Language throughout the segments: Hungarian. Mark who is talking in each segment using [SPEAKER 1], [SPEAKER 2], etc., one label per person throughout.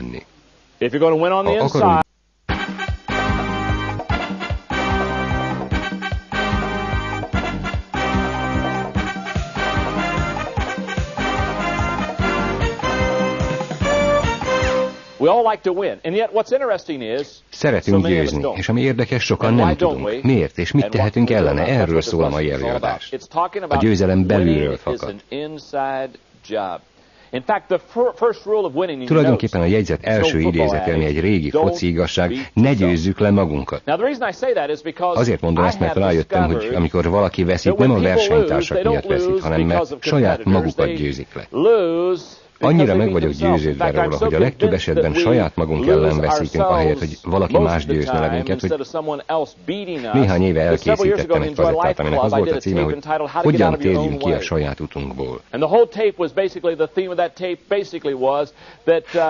[SPEAKER 1] menni.
[SPEAKER 2] If you're going to win on the
[SPEAKER 1] Ha
[SPEAKER 2] inside,
[SPEAKER 1] akarunk
[SPEAKER 2] we all like to win. And yet what's interesting is,
[SPEAKER 1] Szeretünk győzni, és ami érdekes, sokan nem tudunk. Miért, és mit tehetünk ellene? Erről szól a mai előadás. A győzelem belülről fakad. Tulajdonképpen a jegyzet első idézete, ami egy régi foci igazság, ne győzzük le magunkat. Azért mondom ezt, mert rájöttem, hogy amikor valaki veszít, nem a versenytársak miatt veszít, hanem mert saját magukat győzik le. Annyira meg vagyok győződve róla, hogy a legtöbb esetben saját magunk ellen veszítünk, ahelyett, hogy valaki más győzne le minket, hogy néhány éve elkészítettem egy kazettát, aminek az volt a címe, hogy hogyan térjünk ki a saját utunkból.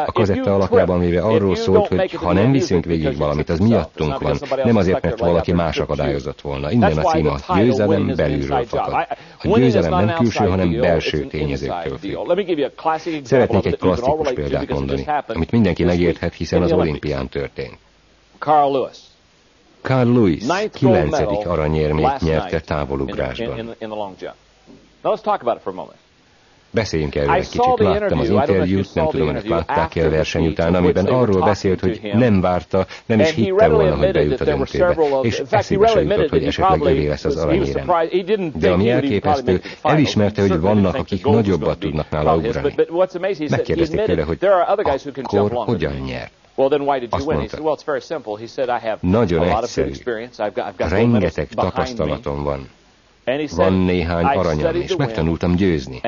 [SPEAKER 1] A kazetta alapjában véve arról szólt, hogy ha nem viszünk végig valamit, az miattunk van, nem azért, mert valaki más akadályozott volna. Innen a címe, a győzelem belülről fakad. A győzelem nem külső, hanem belső tényezőktől függ. Szeretnék egy klasszikus példát mondani, amit mindenki megérthet, hiszen az olimpián történt. Carl Lewis 9. aranyérmét nyerte távolugrásban. Beszéljünk erről egy kicsit. Láttam az interjút, nem tudom, önök látták-e a verseny után, amiben arról beszélt, hogy nem várta, nem is hitte volna, hogy bejut a döntőbe, és eszébe se jutott, hogy esetleg övé lesz az aranyérem. De ami elképesztő, elismerte, hogy vannak, akik nagyobbat tudnak nála ugrani. Megkérdezték tőle, hogy akkor hogyan nyert. Azt mondta, nagyon egyszerű, rengeteg tapasztalatom van. Van néhány aranyam, és megtanultam győzni.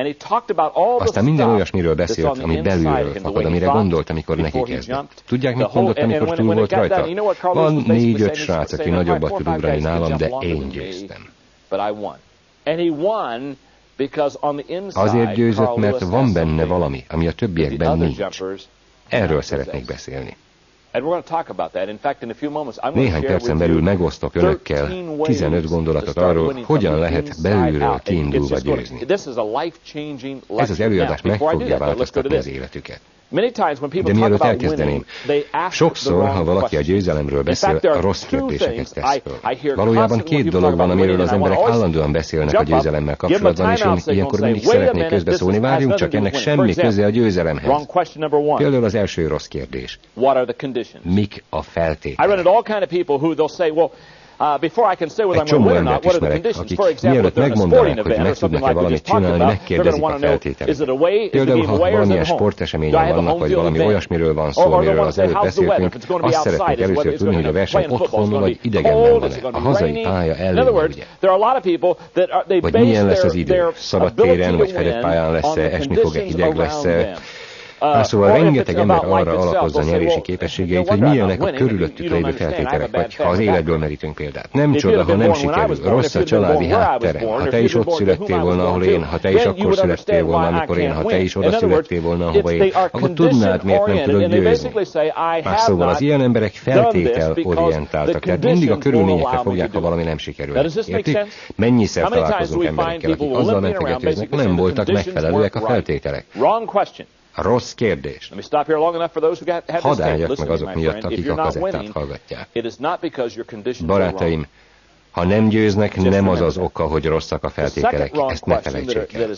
[SPEAKER 1] Aztán minden olyasmiről beszélt, ami belülről fakad, amire gondolt, amikor neki kezdett. Tudják, mit mondott, amikor túl volt rajta? Van 4-5 srác, aki nagyobbat tud ugrani nálam, de én győztem. Azért győzött, mert van benne valami, ami a többiekben nincs. Erről szeretnék beszélni. Néhány percen belül megosztok önökkel 15 gondolatot arról, hogyan lehet belülről kiindulva győzni. Ez az előadás meg fogja változtatni az életüket. De mielőtt elkezdeném, sokszor, ha valaki a győzelemről beszél, rossz kérdéseket tesz föl. Valójában 2 dolog van, amiről az emberek állandóan beszélnek a győzelemmel kapcsolatban, és én ilyenkor mindig szeretnék közbeszólni, várjunk, csak ennek semmi köze a győzelemhez. Például az első rossz kérdés. Mik a feltételek? Egy csomó embert ismerek, akik mielőtt megmondanák, hogy meg tudnak-e valamit csinálni, megkérdezik a feltételeket. Például, ha valamilyen sporteseményen vannak, vagy valami olyasmiről van szó, amiről az előbb beszéltünk, azt szeretnék először tudni, hogy a verseny otthon vagy idegenben van-e. A hazai pálya ellen, ugye? Vagy milyen lesz az idő? Szabad téren, vagy fedett pályán lesz-e, esni fog-e, hideg lesz-e? Szóval rengeteg ember arra alapozza nyerési képességeit, hogy milyenek a körülöttük lévő feltételek, vagy ha az életből merítünk példát. Nem csoda, ha nem sikerül, rossz a családi háttere. Ha te is ott születtél volna, ahol én, ha te is akkor születtél volna, amikor én, ha te is oda születtél volna, ahova én, akkor tudnád, miért nem tudod győzni. Más szóval az ilyen emberek feltételorientáltak, tehát mindig a körülményekre fogják, ha valami nem sikerül. Értik? Mennyiszer találkozunk emberekkel, akik azzal mentegetőznek, nem voltak megfelelőek a feltételek. Rossz kérdés. Hadd álljak meg azok miatt, akik a kazettát hallgatják. Barátaim, ha nem győznek, nem az az oka, hogy rosszak a feltételek. Ezt ne felejtsék el.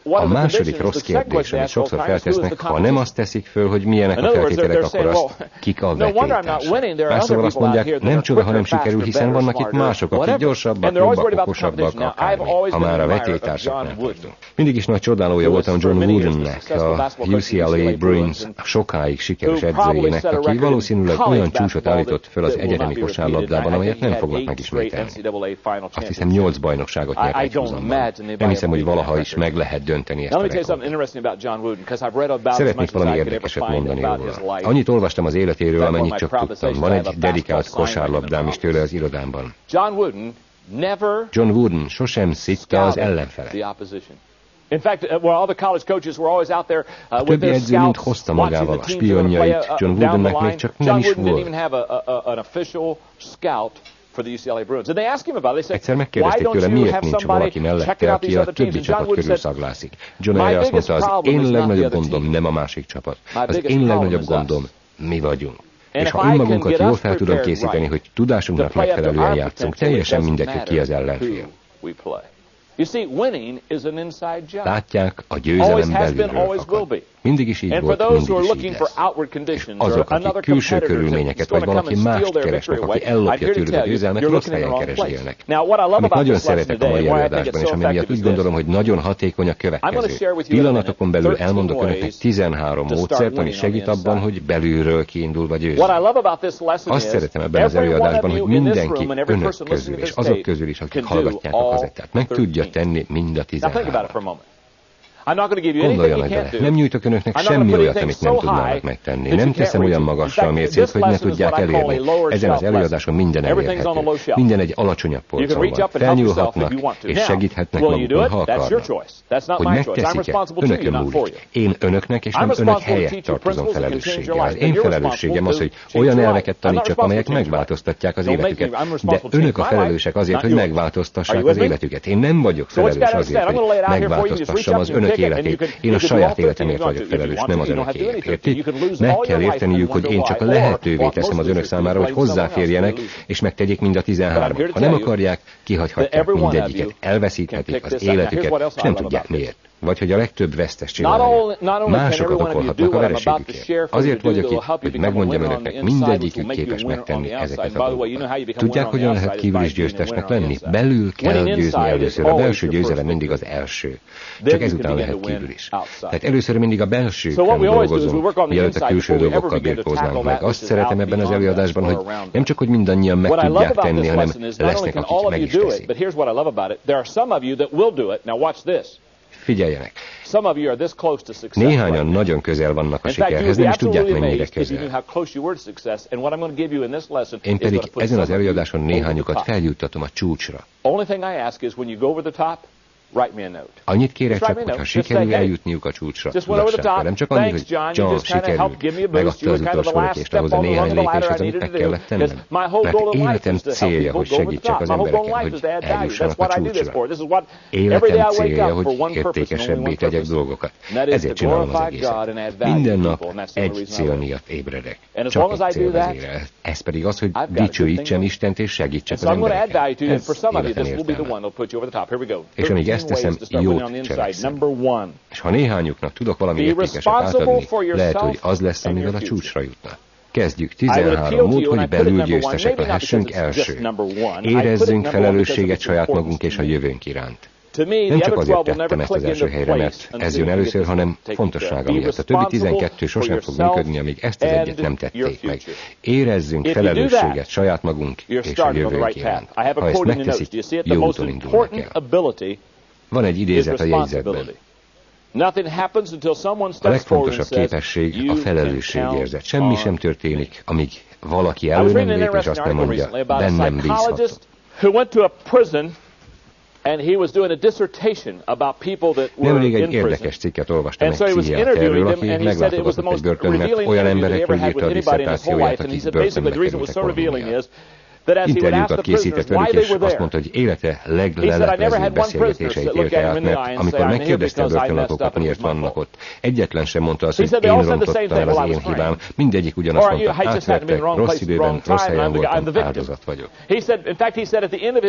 [SPEAKER 1] A második rossz kérdés, amit sokszor feltesznek, ha nem azt teszik föl, hogy milyenek a feltételek, akkor azt kik a vetétársak. Más szóval azt mondják, nem csoda, ha nem sikerül, hiszen vannak itt mások, akik gyorsabbak, jobbak, okosabbak, akármi, ha már a vetétársaknál tartunk. Mindig is nagy csodálója voltam John Woodennek, a UCLA Bruins sokáig sikeres edzőjének, aki valószínűleg olyan csúcsot állított föl az egyetemi kosárlabdában, amelyet nem fognak megismételni. Azt hiszem 8 bajnokságot nyert egy húzamban. Nem hiszem, hogy valaha is meg lehet dönteni ezt a rekordot. Szeretnék valami érdekeset mondani róla. Annyit olvastam az életéről, amennyit csak tudtam. Van egy dedikált kosárlabdám is tőle az irodámban. John Wooden sosem szitta az ellenfelet. A többi edző mind hozta magával a spionjait, John Woodennek még csak nem is volt. Egyszer megkérdezték tőle, miért nincs valaki mellette, aki a többi csapat körül szaglászik. John erre azt mondta, az én legnagyobb gondom nem a másik csapat. Az én legnagyobb gondom mi vagyunk. És ha önmagunkat jól fel tudom készíteni, hogy tudásunknak megfelelően játszunk, teljesen mindegy, hogy ki az ellenfél. Látják, a győzelem belülről fakad. Mindig is így volt, mindig is így lesz. És azok, akik külső körülményeket, vagy valaki mást keresnek, aki ellopja tőlük a győzelmet, rossz helyen keresgélnek. Amit nagyon szeretek a mai előadásban, és ami miatt úgy gondolom, hogy nagyon hatékony a következő. Pillanatokon belül elmondok önöknek 13 módszert, ami segít abban, hogy belülről kiindulva győzünk. Azt szeretem ebben az előadásban, hogy mindenki önök közül, és azok közül is, akik hallgatják a kazettát, meg tudja tenni mind a 13. Gondoljanak bele, nem nyújtok önöknek semmi olyat, amit nem tudnának megtenni. Nem teszem olyan magasra a mércét, hogy ne tudják elérni. Ezen az előadáson minden elérhető. Minden egy alacsonyabb polcon van. Felnyúlhatnak és segíthetnek magukon, ha akarnak. Hogy megteszik-e, önökön múlik. Én önöknek és nem önök helyett tartozom felelősséggel. Az én felelősségem az, hogy olyan elveket tanítsak, amelyek megváltoztatják az életüket. De önök a felelősek azért, hogy megváltoztassák az életüket. Én nem vagyok felelős azért, hogy megváltoztassam az önök életét. Én a saját életemért vagyok felelős, nem az önök életért. Meg kell érteniük, hogy én csak lehetővé teszem az önök számára, hogy hozzáférjenek, és megtegyék mind a 13-at. Ha nem akarják, kihagyhatják mindegyiket, elveszíthetik az életüket, és nem tudják miért. Vagy hogy a legtöbb vesztes csinálja. Másokat okolhatnak a vereségükért. Azért vagyok itt, hogy megmondjam önöknek, mindegyikük képes megtenni ezeket a dolgokat. Tudják, hogyan lehet kívül is győztesnek lenni? Belül kell győzni először. A belső győzelem mindig az első. Csak ezután lehet kívül is. Tehát először mindig a belsőkön dolgozunk, mielőtt a külső dolgokkal birkóznánk meg. Azt szeretem ebben az előadásban, hogy nem csak, hogy mindannyian meg tudják tenni, hanem lesznek, akik meg is teszik. Figyeljenek! Néhányan nagyon közel vannak a sikerhez, nem is tudják, mennyire közel. Én pedig ezen az előadáson néhányukat feljuttatom a csúcsra. Annyit kérek csak, hogyha sikerül eljutniuk a csúcsra, tudassák velem. Csak annyi, hogy John, sikerült, megadta az utolsó lökést ahhoz a néhány lépéshez, amit meg kellett tennem. Mert életem célja, hogy segítsek az embereken, hogy eljussanak a csúcsra. Életem célja, hogy értékesebbé tegyek dolgokat. Ezért csinálom az egészet. Minden nap egy cél miatt ébredek. Csak egy cél vezérel. Ez pedig az, hogy dicsőítsem Istent és segítsek az embereken. Ez életem értelme. És amíg ezt teszem, jót cselekszem. És ha néhányuknak tudok valami értékeset átadni, lehet, hogy az lesz, amivel a csúcsra jutnak. Kezdjük 13 mód, hogy belül győztesek lehessünk első. Érezzünk felelősséget saját magunk és a jövőnk iránt. Nem csak azért tettem ezt az első helyre, mert ez jön először, hanem fontossága miatt. A többi 12 sosem fog működni, amíg ezt az egyet nem tették meg. Érezzünk felelősséget saját magunk és a jövőnk iránt. Ha ezt megteszik, jó úton indulnak el. Van egy idézet a jegyzetben. A legfontosabb képesség a felelősségérzet. Semmi sem történik, amíg valaki elő nem lép, és azt nem mondja, bennem bízhatok. Nemrég egy érdekes cikket olvastam egy pszichiáterről, aki meglátogatott egy börtönnek, olyan emberekről írta a disszertációját, akik börtönbe kerültek valamiért. Interjúkat készített velük, és azt mondta, hogy élete legleleplezőbb beszélgetéseit élte át, mert amikor megkérdezte a börtönlakókat, miért vannak ott, egyetlen sem mondta azt, hogy én rontottam el az én hibám, mindegyik ugyanazt mondta, átvertek, rossz időben, rossz helyen voltam, áldozat vagyok.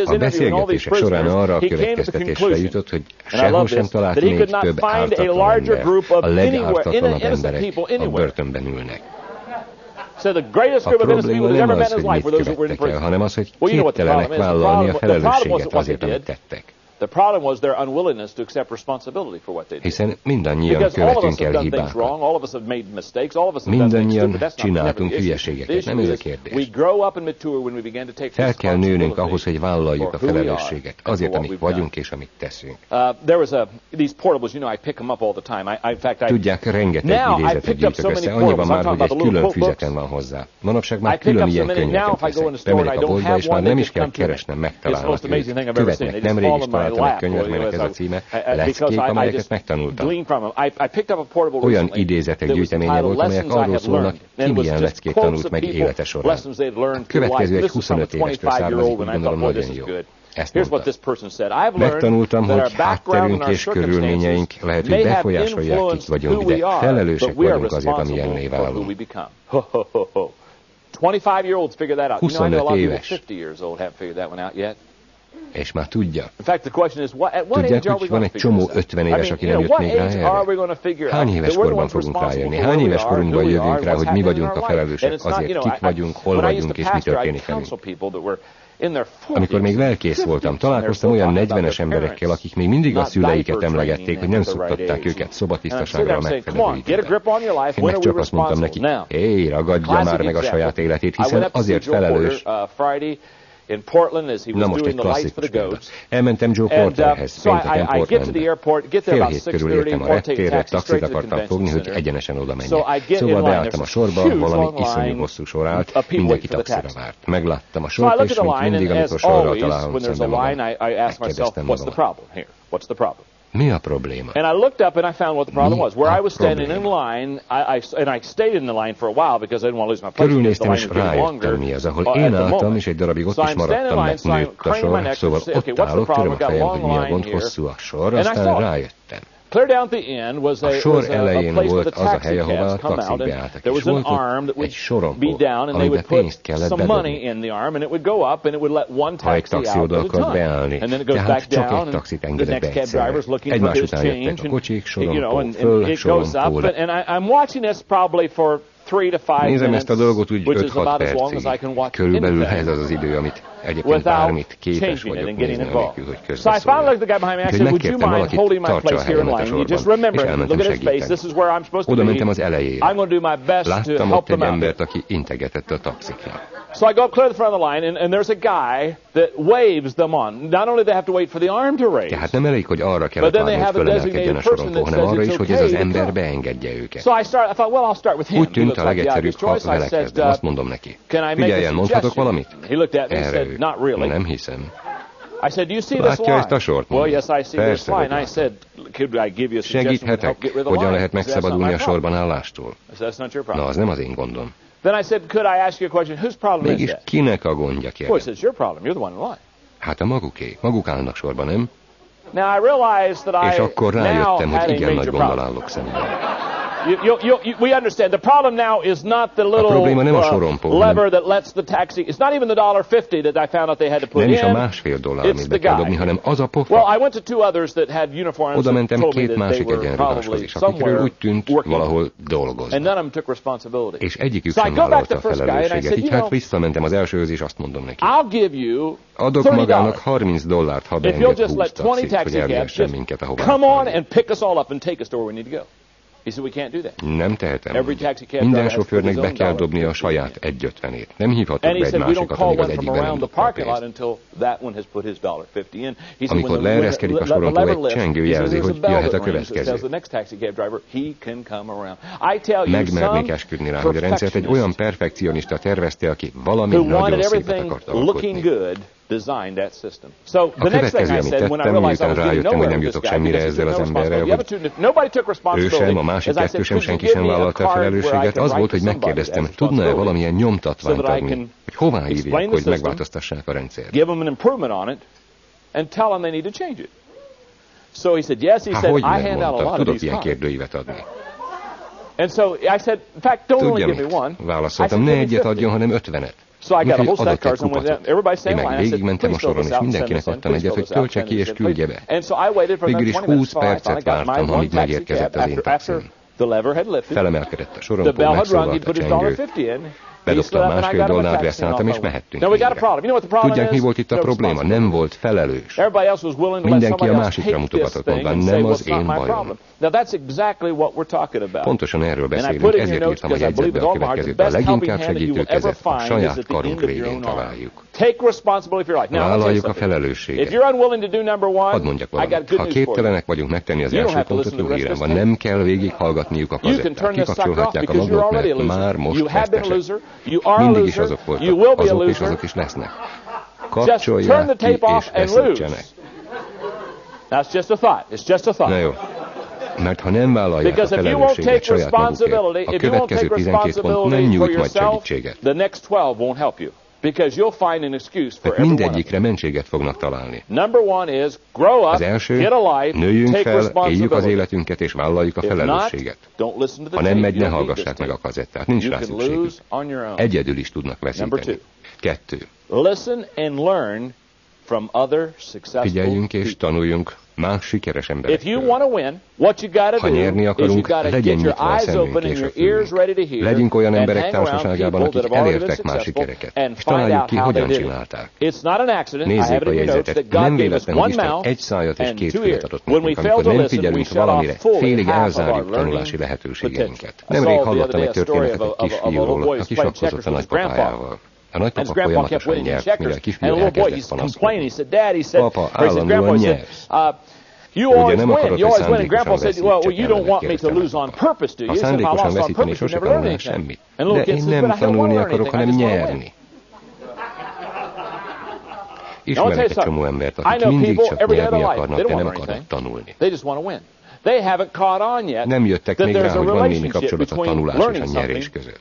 [SPEAKER 1] A beszélgetések során arra a következtetésre jutott, hogy sehol sem talált még több ártatlan ember. A legártatlanabb emberek a börtönben ülnek. A probléma nem az, hogy mit követtek el, hanem az, hogy képtelenek vállalni a felelősséget azért, amit tettek. Hiszen mindannyian követünk el hibákat. Mindannyian csináltunk hülyeségeket, nem ez a kérdés. Fel kell nőnünk ahhoz, hogy vállaljuk a felelősséget, azért, amik vagyunk és amit teszünk. Tudják, rengeteg idézetet gyűjtök össze, annyiban már, hogy egy külön füzetem van hozzá. Manapság már külön ilyen könyveket veszek. Bemegyek a boltba, és már nem is kell keresnem, megtalálnak ők. Követnek, nemrég is találtam találtam egy könyvet, melynek ez a címe, leckék, amelyeket megtanultam. Olyan idézetek gyűjteménye volt, amelyek arról szólnak, ki milyen leckét tanult meg élete során. A következő egy 25 évestől származik, úgy gondolom nagyon jó. Ezt mondta. Megtanultam, hogy hátterünk és körülményeink lehet, hogy befolyásolják, kik vagyunk, de felelősek vagyunk azért, amilyenné válunk. 25 éves. És már tudja. Tudják, hogy van egy csomó 50 éves, aki nem jött még rá erre? Hány éves korban fogunk rájönni? Hány éves korunkban jövünk rá, hogy mi vagyunk a felelősek azért, kik vagyunk, hol vagyunk és mi történik velünk? Amikor még lelkész voltam, találkoztam olyan 40-es emberekkel, akik még mindig a szüleiket emlegették, hogy nem szoktatták őket szobatisztaságra a megfelelő időben. Én meg csak azt mondtam nekik, hé, ragadja már meg a saját életét, hiszen azért felelős. Na most egy klasszikus példa. Elmentem Joe Porterhez, pénteken Portlandbe. Fél hét körül értem a reptérre, taxit akartam fogni, hogy egyenesen oda menjek. Szóval beálltam a sorba, valami iszonyú hosszú sor állt, mindenki taxira várt. Megláttam a sort, és mint mindig, amikor sorra találom szemben magam, megkérdeztem magamat. Mi a probléma?
[SPEAKER 2] And I looked up and I found what the problem was. Where I was standing in line, and I stayed in the line for a while because I didn't want to lose my place.
[SPEAKER 1] Körülnéztem és rájöttem mi az, ahol én álltam, és egy darabig ott is maradtam, mert nőtt a sor, szóval ott állok, töröm a fejem, hogy mi a gond, hosszú a sor, aztán rájöttem. A sor elején volt az a hely, ahová a taxik beálltak, és volt ott egy sorompó, amiben pénzt kellett bedobni. Ha egy taxi oda akart beállni, tehát csak egy taxit engedett be egyszerre. Egymás után jöttek a kocsik, sorompó föl, sorompó le. Nézem ezt a dolgot úgy 5-6 percig. Körülbelül ez az az idő, amit egyébként bármit képes vagyok nézni, anélkül, hogy közbeszólnak. Úgyhogy megkértem valakit, tartsa a helyemet a sorban, és elmentem segíteni. Oda mentem az elejére. Láttam ott egy embert, aki integetett a taxiknak.
[SPEAKER 2] So I go up clear to the front of the line, and there's a guy that waves them on. Not only they have to wait for the arm to raise,
[SPEAKER 1] tehát nem elég, hogy arra kell várni, hogy fölemelkedjen a sorompó, hanem arra is, hogy ez az ember beengedje őket.
[SPEAKER 2] So I thought, well, I'll start with him.
[SPEAKER 1] Úgy tűnt a legegyszerűbb, ha vele kezdem. Azt mondom neki. Figyeljen, mondhatok valamit? Erre ő. Nem hiszem. Látja ezt a sort? Persze, segíthetek? Hogyan lehet megszabadulni a sorban állástól? Na, az nem az én gondom.
[SPEAKER 2] Then I said, could I ask you a question? Whose problem is that?
[SPEAKER 1] Kinek a gondja, kérdem?
[SPEAKER 2] Of course, it's your problem. You're the one in line.
[SPEAKER 1] Hát a maguké. Maguk állnak sorban, nem?
[SPEAKER 2] Now I realized that
[SPEAKER 1] és akkor rájöttem, hogy igen nagy gondol állok szemben.
[SPEAKER 2] We understand. The problem now is not the little lever that lets the taxi. It's not even the $1.50 that I found out they had to put in.
[SPEAKER 1] Nem is a $1,5, amit be kell dobni, hanem az a pofa.
[SPEAKER 2] Well, I went to two others that had uniforms.
[SPEAKER 1] Oda mentem két másik egyenruháshoz is, akikről úgy tűnt, valahol dolgoznak.
[SPEAKER 2] And none of them took responsibility.
[SPEAKER 1] És egyikük sem vállalta a felelősséget. Így hát visszamentem az elsőhöz, és azt mondom neki. Adok magának $30, ha beenged 20 taxit, hogy elvihessen minket, ahová.
[SPEAKER 2] Come on and pick us all up and take us to where we need to go. He said, we can't do that.
[SPEAKER 1] Nem tehetem. Minden sofőrnek be kell dobnia a saját 1,50-ét. Nem hívhatok be egy másikat, amíg az egyik be nem dobta a pénzt. Amikor leereszkedik a sorompó, egy csengő jelzi, hogy jöhet a következő. Megmernék esküdni rá, hogy a rendszert egy olyan perfekcionista tervezte, aki valami nagyon szépet akart alkotni. A következő, amit tettem, miután rájöttem, hogy nem jutok semmire ezzel az emberrel, hogy ő sem, a másik kettő sem, senki sem vállalta a felelősséget, az volt, hogy megkérdeztem, tudna-e valamilyen nyomtatványt adni, hogy hová írják, hogy megváltoztassák a rendszert. Hát hogy nem mondta, tudok ilyen kérdőívet adni. Tudja mit? Válaszoltam, ne egyet adjon, hanem 50-et. Úgyhogy adott egy kupacot. Én meg végigmentem a soron, és mindenkinek adtam egyet, hogy töltse ki és küldje be. Végül is 20 percet vártam, amíg megérkezett az én taxim. Felemelkedett a sorompó, megszólalt a csengő. Bedobtam $1,5, beszálltam, és mehettünk. Tudják, mi volt itt a probléma? Nem volt felelős. Mindenki a másikra mutogatott, mondván nem az én bajom. Pontosan erről beszélünk, ezért írtam a jegyzetbe a következőt. A leginkább segítő kezet a saját karunk végén találjuk. Vállaljuk a felelősséget. Hadd mondjak valamit. Ha képtelenek vagyunk megtenni az első pontot, jó hírem van. Nem kell végighallgatniuk a kazettát. Kikapcsolhatják a maguk, mert már most vesztesek. Mindig is azok voltak. Azok és azok is lesznek. Kapcsolják ki és feszítsenek.
[SPEAKER 2] That's just a thought. It's just a thought.
[SPEAKER 1] Na jó. Mert ha nem vállalják a felelősséget saját magukért, a következő 12 pont nem nyújt majd segítséget. Mert mindegyikre mentséget fognak találni. Az első, nőjünk fel, éljük az életünket és vállaljuk a felelősséget. Ha nem megy, ne hallgassák meg a kazettát, nincs rá szükségük. Egyedül is tudnak veszíteni. 2. Figyeljünk és tanuljunk más sikeres emberektől. Ha nyerni akarunk, legyen nyitva a szemünk és a fülünk. Legyünk olyan emberek társaságában, akik elértek más sikereket, és találjuk ki, hogyan csinálták. Nézzék a jegyzetet, nem véletlen, hogy Isten egy szájat és 2 fület adott nekünk, amikor nem figyelünk valamire, félig elzárjuk tanulási lehetőségeinket. Nemrég hallottam egy történetet egy kisfiúról, aki sakkozott a nagypapájával. A nagypapa folyamatosan nyert, mire a kisfiú elkezdett panaszkodni. Papa, állandóan nyersz. Ugye nem akarod, hogy szándékosan veszít, csak ellenet kérdeztem a papa. Ha szándékosan veszíteni, sose tanulnál semmit. De én nem tanulni akarok, hanem nyerni. Ismerek egy csomó embert, akik mindig csak nyerni akarnak, de nem akarnak tanulni. Nem jöttek még rá, hogy van némi kapcsolat a tanulás és a nyerés között.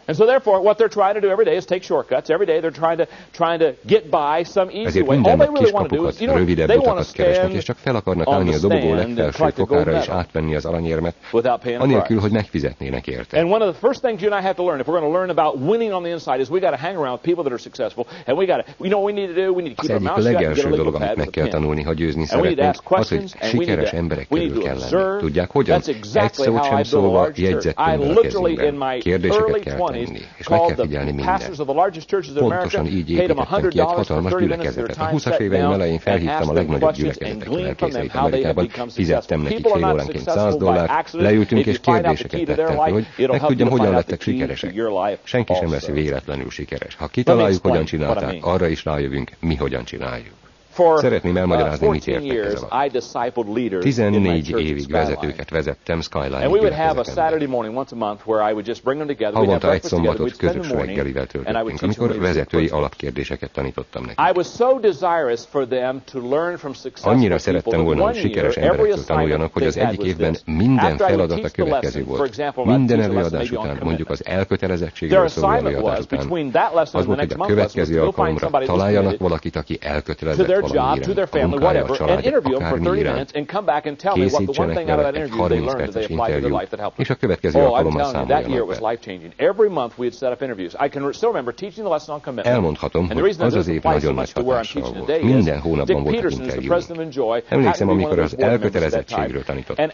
[SPEAKER 2] And so therefore, what they're trying to do every day is take shortcuts. Every day they're trying to get by some easy way. All they really want to do is, they want to stand
[SPEAKER 1] és csak fel akarnak állni a dobogó legfelső fokára és átvenni az aranyérmet, anélkül, hogy megfizetnének érte.
[SPEAKER 2] And one of the first things you and I have to learn, if we're going to learn about winning on the inside, is we got to hang around with people that are successful, and we got to, what we need to do, we need to keep our mouth shut, get a legal pad with a pen.
[SPEAKER 1] Tanulni, ha győzni szeretnénk, az, hogy sikeres emberek körül kell lenni. Tudják, hogyan? Egy szót sem szólva jegyzetkönyvvel a kezünkben. Kérdéseket kell tenni, és meg kell figyelni mindent. Pontosan így építettem ki egy hatalmas gyülekezetet. A 20-as éveim elején felhívtam a legnagyobb gyülekezetek lelkészeit Amerikában, fizettem nekik fél óránként $100, leültünk és kérdéseket tettem, hogy megtudjam, hogyan lettek sikeresek. Senki sem lesz véletlenül sikeres. Ha kitaláljuk, hogyan csinálták, arra is rájövünk, mi hogyan csináljuk. Szeretném elmagyarázni, mit értek ez alatt. 14 évig vezetőket vezettem Skyline gyülekezetemben. Havonta egy szombatot közös reggelivel töltöttünk, amikor vezetői alapkérdéseket tanítottam nekik. Annyira szerettem volna, hogy sikeres emberektől tanuljanak, hogy az egyik évben minden feladat a következő volt. Minden előadás után, mondjuk az elkötelezettségről szóló előadás után, az volt, hogy a következő alkalomra találjanak valakit, aki elkötelezett valami iránt, a munkája, a családja, akármi iránt. Készítsenek vele egy 30 perces interjút, és a következő alkalommal számoljanak be. Elmondhatom, hogy az az év nagyon nagy hatással volt. Minden hónapban voltak interjúk. Emlékszem, amikor az elkötelezettségről tanítottam.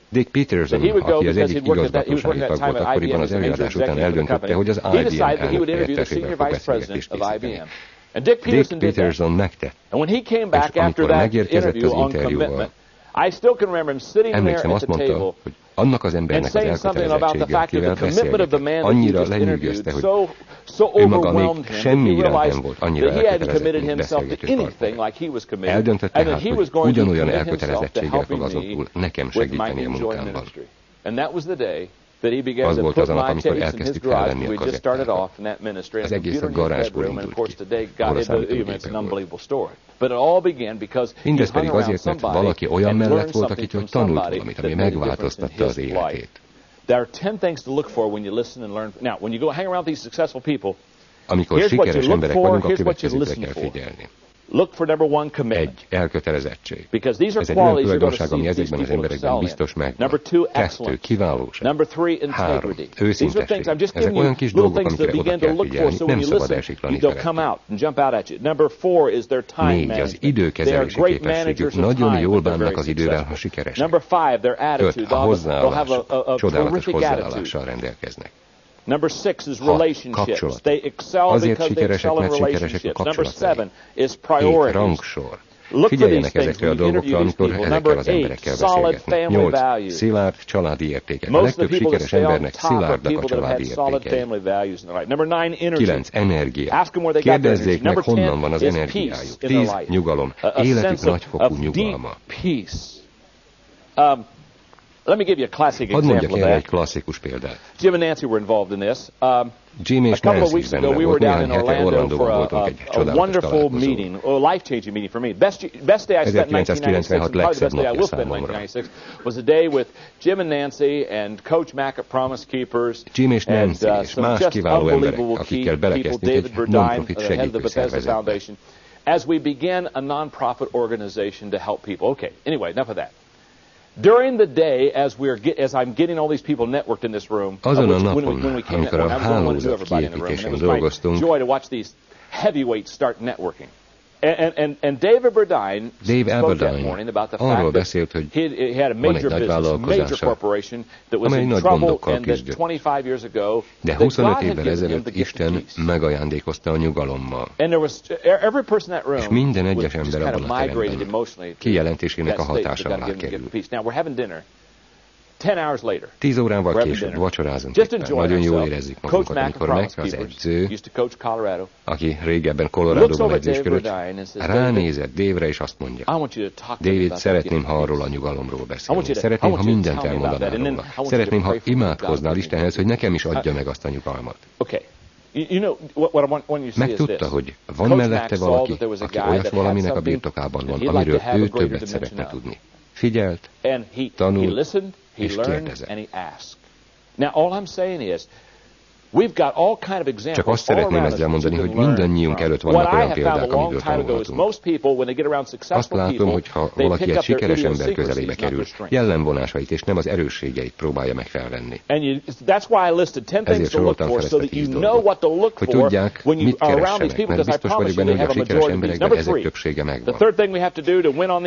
[SPEAKER 1] Dick Peterson, aki az egyik igazgatósági tag volt akkoriban, az előadás után eldöntötte, hogy az IBM elnök helyettesével fog beszélgetést készíteni. Dick Peterson megtett, és amikor megérkezett az interjúval, emlékszem, azt mondta, hogy annak az embernek az elkötelezettsége, akivel beszélgetek, annyira lenyűgözte, hogy ő maga még semmi iránt nem volt annyira elkötelezett, mint beszélgető partner. Eldöntött tehát, hogy ugyanolyan elkötelezettséggel fog azontul nekem segíteni a munkámban. Az volt az a nap, amikor elkezdtük felvenni a kazettákat. Az egész a garázsból indult ki, ahol a számítógépekből. Mindez pedig azért, mert valaki olyan mellett volt, akitől tanult valamit, ami megváltoztatta az életét. Amikor sikeres emberek vagyunk, a következőkre kell figyelni. Egy, elkötelezettség. Ez egy olyan tulajdonság, ami ezekben az emberekben biztos megvan. 2, kiválóság. 3, őszintesség. Ezek olyan kis dolgok, amikre oda kell figyelni, nem szabad elsiklani felett. 4, az időkezelési képességük. Nagyon jól bánnak az idővel, ha sikeresek. 5, a hozzáállás. Csodálatos hozzáállással rendelkeznek. 6, kapcsolat. Azért sikeresek, mert sikeresek a kapcsolatban. 7, rangsor. Figyeljenek ezekre a dolgokra, amikor ezekkel az emberekkel beszélgetnek. 8, szilárd családi értékek. A legtöbb sikeres embernek szilárdak a családi értékei. 9, energia. Kérdezzék meg, honnan van az energiájuk. 10, nyugalom. Életük nagyfokú nyugalma.
[SPEAKER 2] Let me give you a classic example of
[SPEAKER 1] egy klasszikus példát.
[SPEAKER 2] Jim and Nancy were involved in this.
[SPEAKER 1] Jim és Nancy is benne volt. Néhány hete Orlandóban voltunk egy csodálatos találkozón.
[SPEAKER 2] A life-changing meeting for me. Best day I spent in 1996, and probably the best day I will spend in 1996, was a day with Jim and Nancy and Coach Mack at Promise Keepers.
[SPEAKER 1] Jim és Nancy és más kiváló emberek, akikkel belekezdtünk egy non-profit segítő szervezetbe.
[SPEAKER 2] As we began a non-profit organization to help people. Okay, anyway, enough of that. During the day, as I'm getting all these people networked in this room,
[SPEAKER 1] azon a napon, amikor a hálózat kiépítésén dolgoztunk,
[SPEAKER 2] joy to watch these heavyweights start networking. And Dave Aberdeen spoke that morning about the fact that he had a major business, major corporation that was in trouble, and that 25 years ago,
[SPEAKER 1] de 25 évvel ezelőtt Isten megajándékozta a nyugalommal.
[SPEAKER 2] And there was every person in that room
[SPEAKER 1] és minden egyes ember abban a teremben kijelentésének a hatása alá került.
[SPEAKER 2] Now we're having dinner. 10 hours later.
[SPEAKER 1] 10 órával később vacsorázunk éppen. Nagyon jól érezzük magunkat, amikor Max az edző, aki régebben Coloradóban edzősködött, ránézett Dave-re és azt mondja, David, szeretném, ha arról a nyugalomról beszélni. Szeretném, ha mindent elmondanál róla. Szeretném, ha imádkoznál Istenhez, hogy nekem is adja meg azt a nyugalmat. Megtudta, hogy van mellette valaki, aki olyas valaminek a birtokában van, amiről ő többet szeretne tudni. Figyelt, tanult, és kérdezett. Csak azt szeretném ezzel mondani, hogy mindannyiunk előtt vannak olyan példák, amiből tanulhatunk. Azt látom, hogy ha valaki egy sikeres ember közelébe kerül, jellemvonásait és nem az erősségeit próbálja meg felvenni. Ezért soroltam fel ezt a 10 dolgot, hogy tudják, mit keressenek, mert biztos vagyok benne, hogy a sikeres emberekben ezek többsége megvan.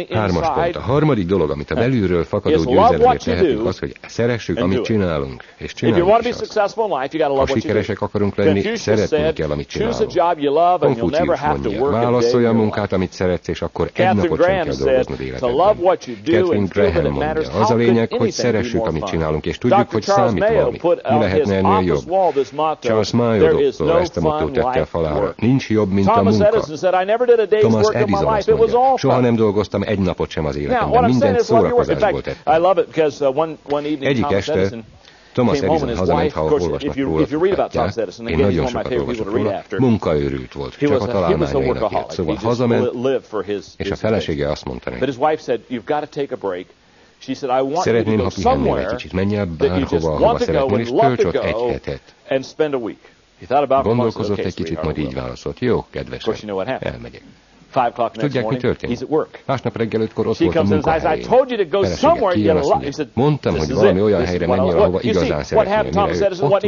[SPEAKER 1] 3. pont. A harmadik dolog, amit a belülről fakadó győzelemért tehetünk, az, hogy szeressük, amit csinálunk, és csináljuk is azt. Ha sikeresek akarunk lenni, szeretnünk kell, amit csinálunk. Konfucius mondja, válaszolj a munkát, amit szeretsz, és akkor egy napot sem kell dolgoznod életedben. Catherine Graham mondja, az a lényeg, hogy szeressük, amit csinálunk, és tudjuk, hogy számít valami. Mi lehetne ennél jobb? Charles Mayo doktor ezt a mottót tette a falára. Nincs jobb, mint a munka. Thomas Edison azt mondja, soha nem dolgoztam egy napot sem az életemben, mindent szórakozásból tettem. Egyik este Thomas Edison hazament, ha olvasnak róla, én nagyon sokat olvasok róla, munkaőrült volt, csak a találmányainak élt. Szóval hazament, és a felesége azt mondta neki, szeretném, ha pihennél egy kicsit, menj el bárhova, ahova szeretnél, és tölts ott egy hetet. Gondolkozott egy kicsit, majd így válaszolt, jó, kedvesem, elmegyek. Tudják, mi történt? Másnap reggel 5-kor ott volt a munkahelyén. Felesége kijön, azt mondja, mondtam, hogy valami olyan helyre menjél, ahova igazán szeretnél, mire ő ott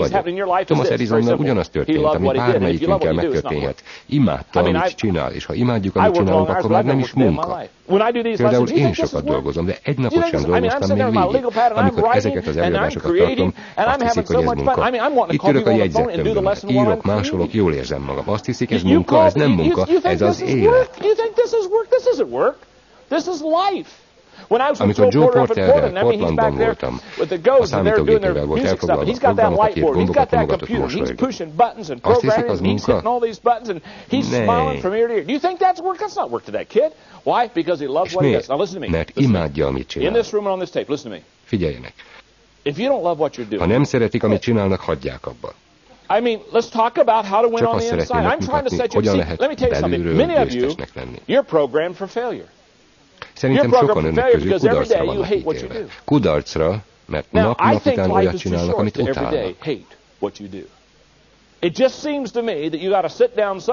[SPEAKER 1] vagy. Thomas Edisonnal ugyanaz történt, ami bármelyikünkkel megtörténhet. Imádtam, amit csinál, és ha imádjuk, amit csinálunk, akkor már nem is munka. Például én sokat dolgozom, de egy napot sem dolgoztam még végig. Amikor ezeket az előadásokat tartom, azt hiszik, hogy ez munka. Itt ülök a jegyzettömbömmel, írok, másolok, jól érzem magam. Azt hiszik, ez munka, ez nem munka, ez az élet.
[SPEAKER 2] You think this is work? This isn't work. This is life.
[SPEAKER 1] Amikor Joe Porterrel Portlandban voltam, a számítógépével volt elfoglalva, ott van ott, aki gombokat nyomogatott, mosolygott. Azt hiszik, az munka? És miért? Mert imádja, amit csinál. Figyeljenek. Ha nem szeretik, amit csinálnak, hagyják abba. Csak azt szeretném megmutatni, hogyan lehet belülről győztesnek lenni. Szerintem sokan önök közül kudarcra vannak ítélve. Kudarcra, mert nap után olyat csinálnak, amit utálnak.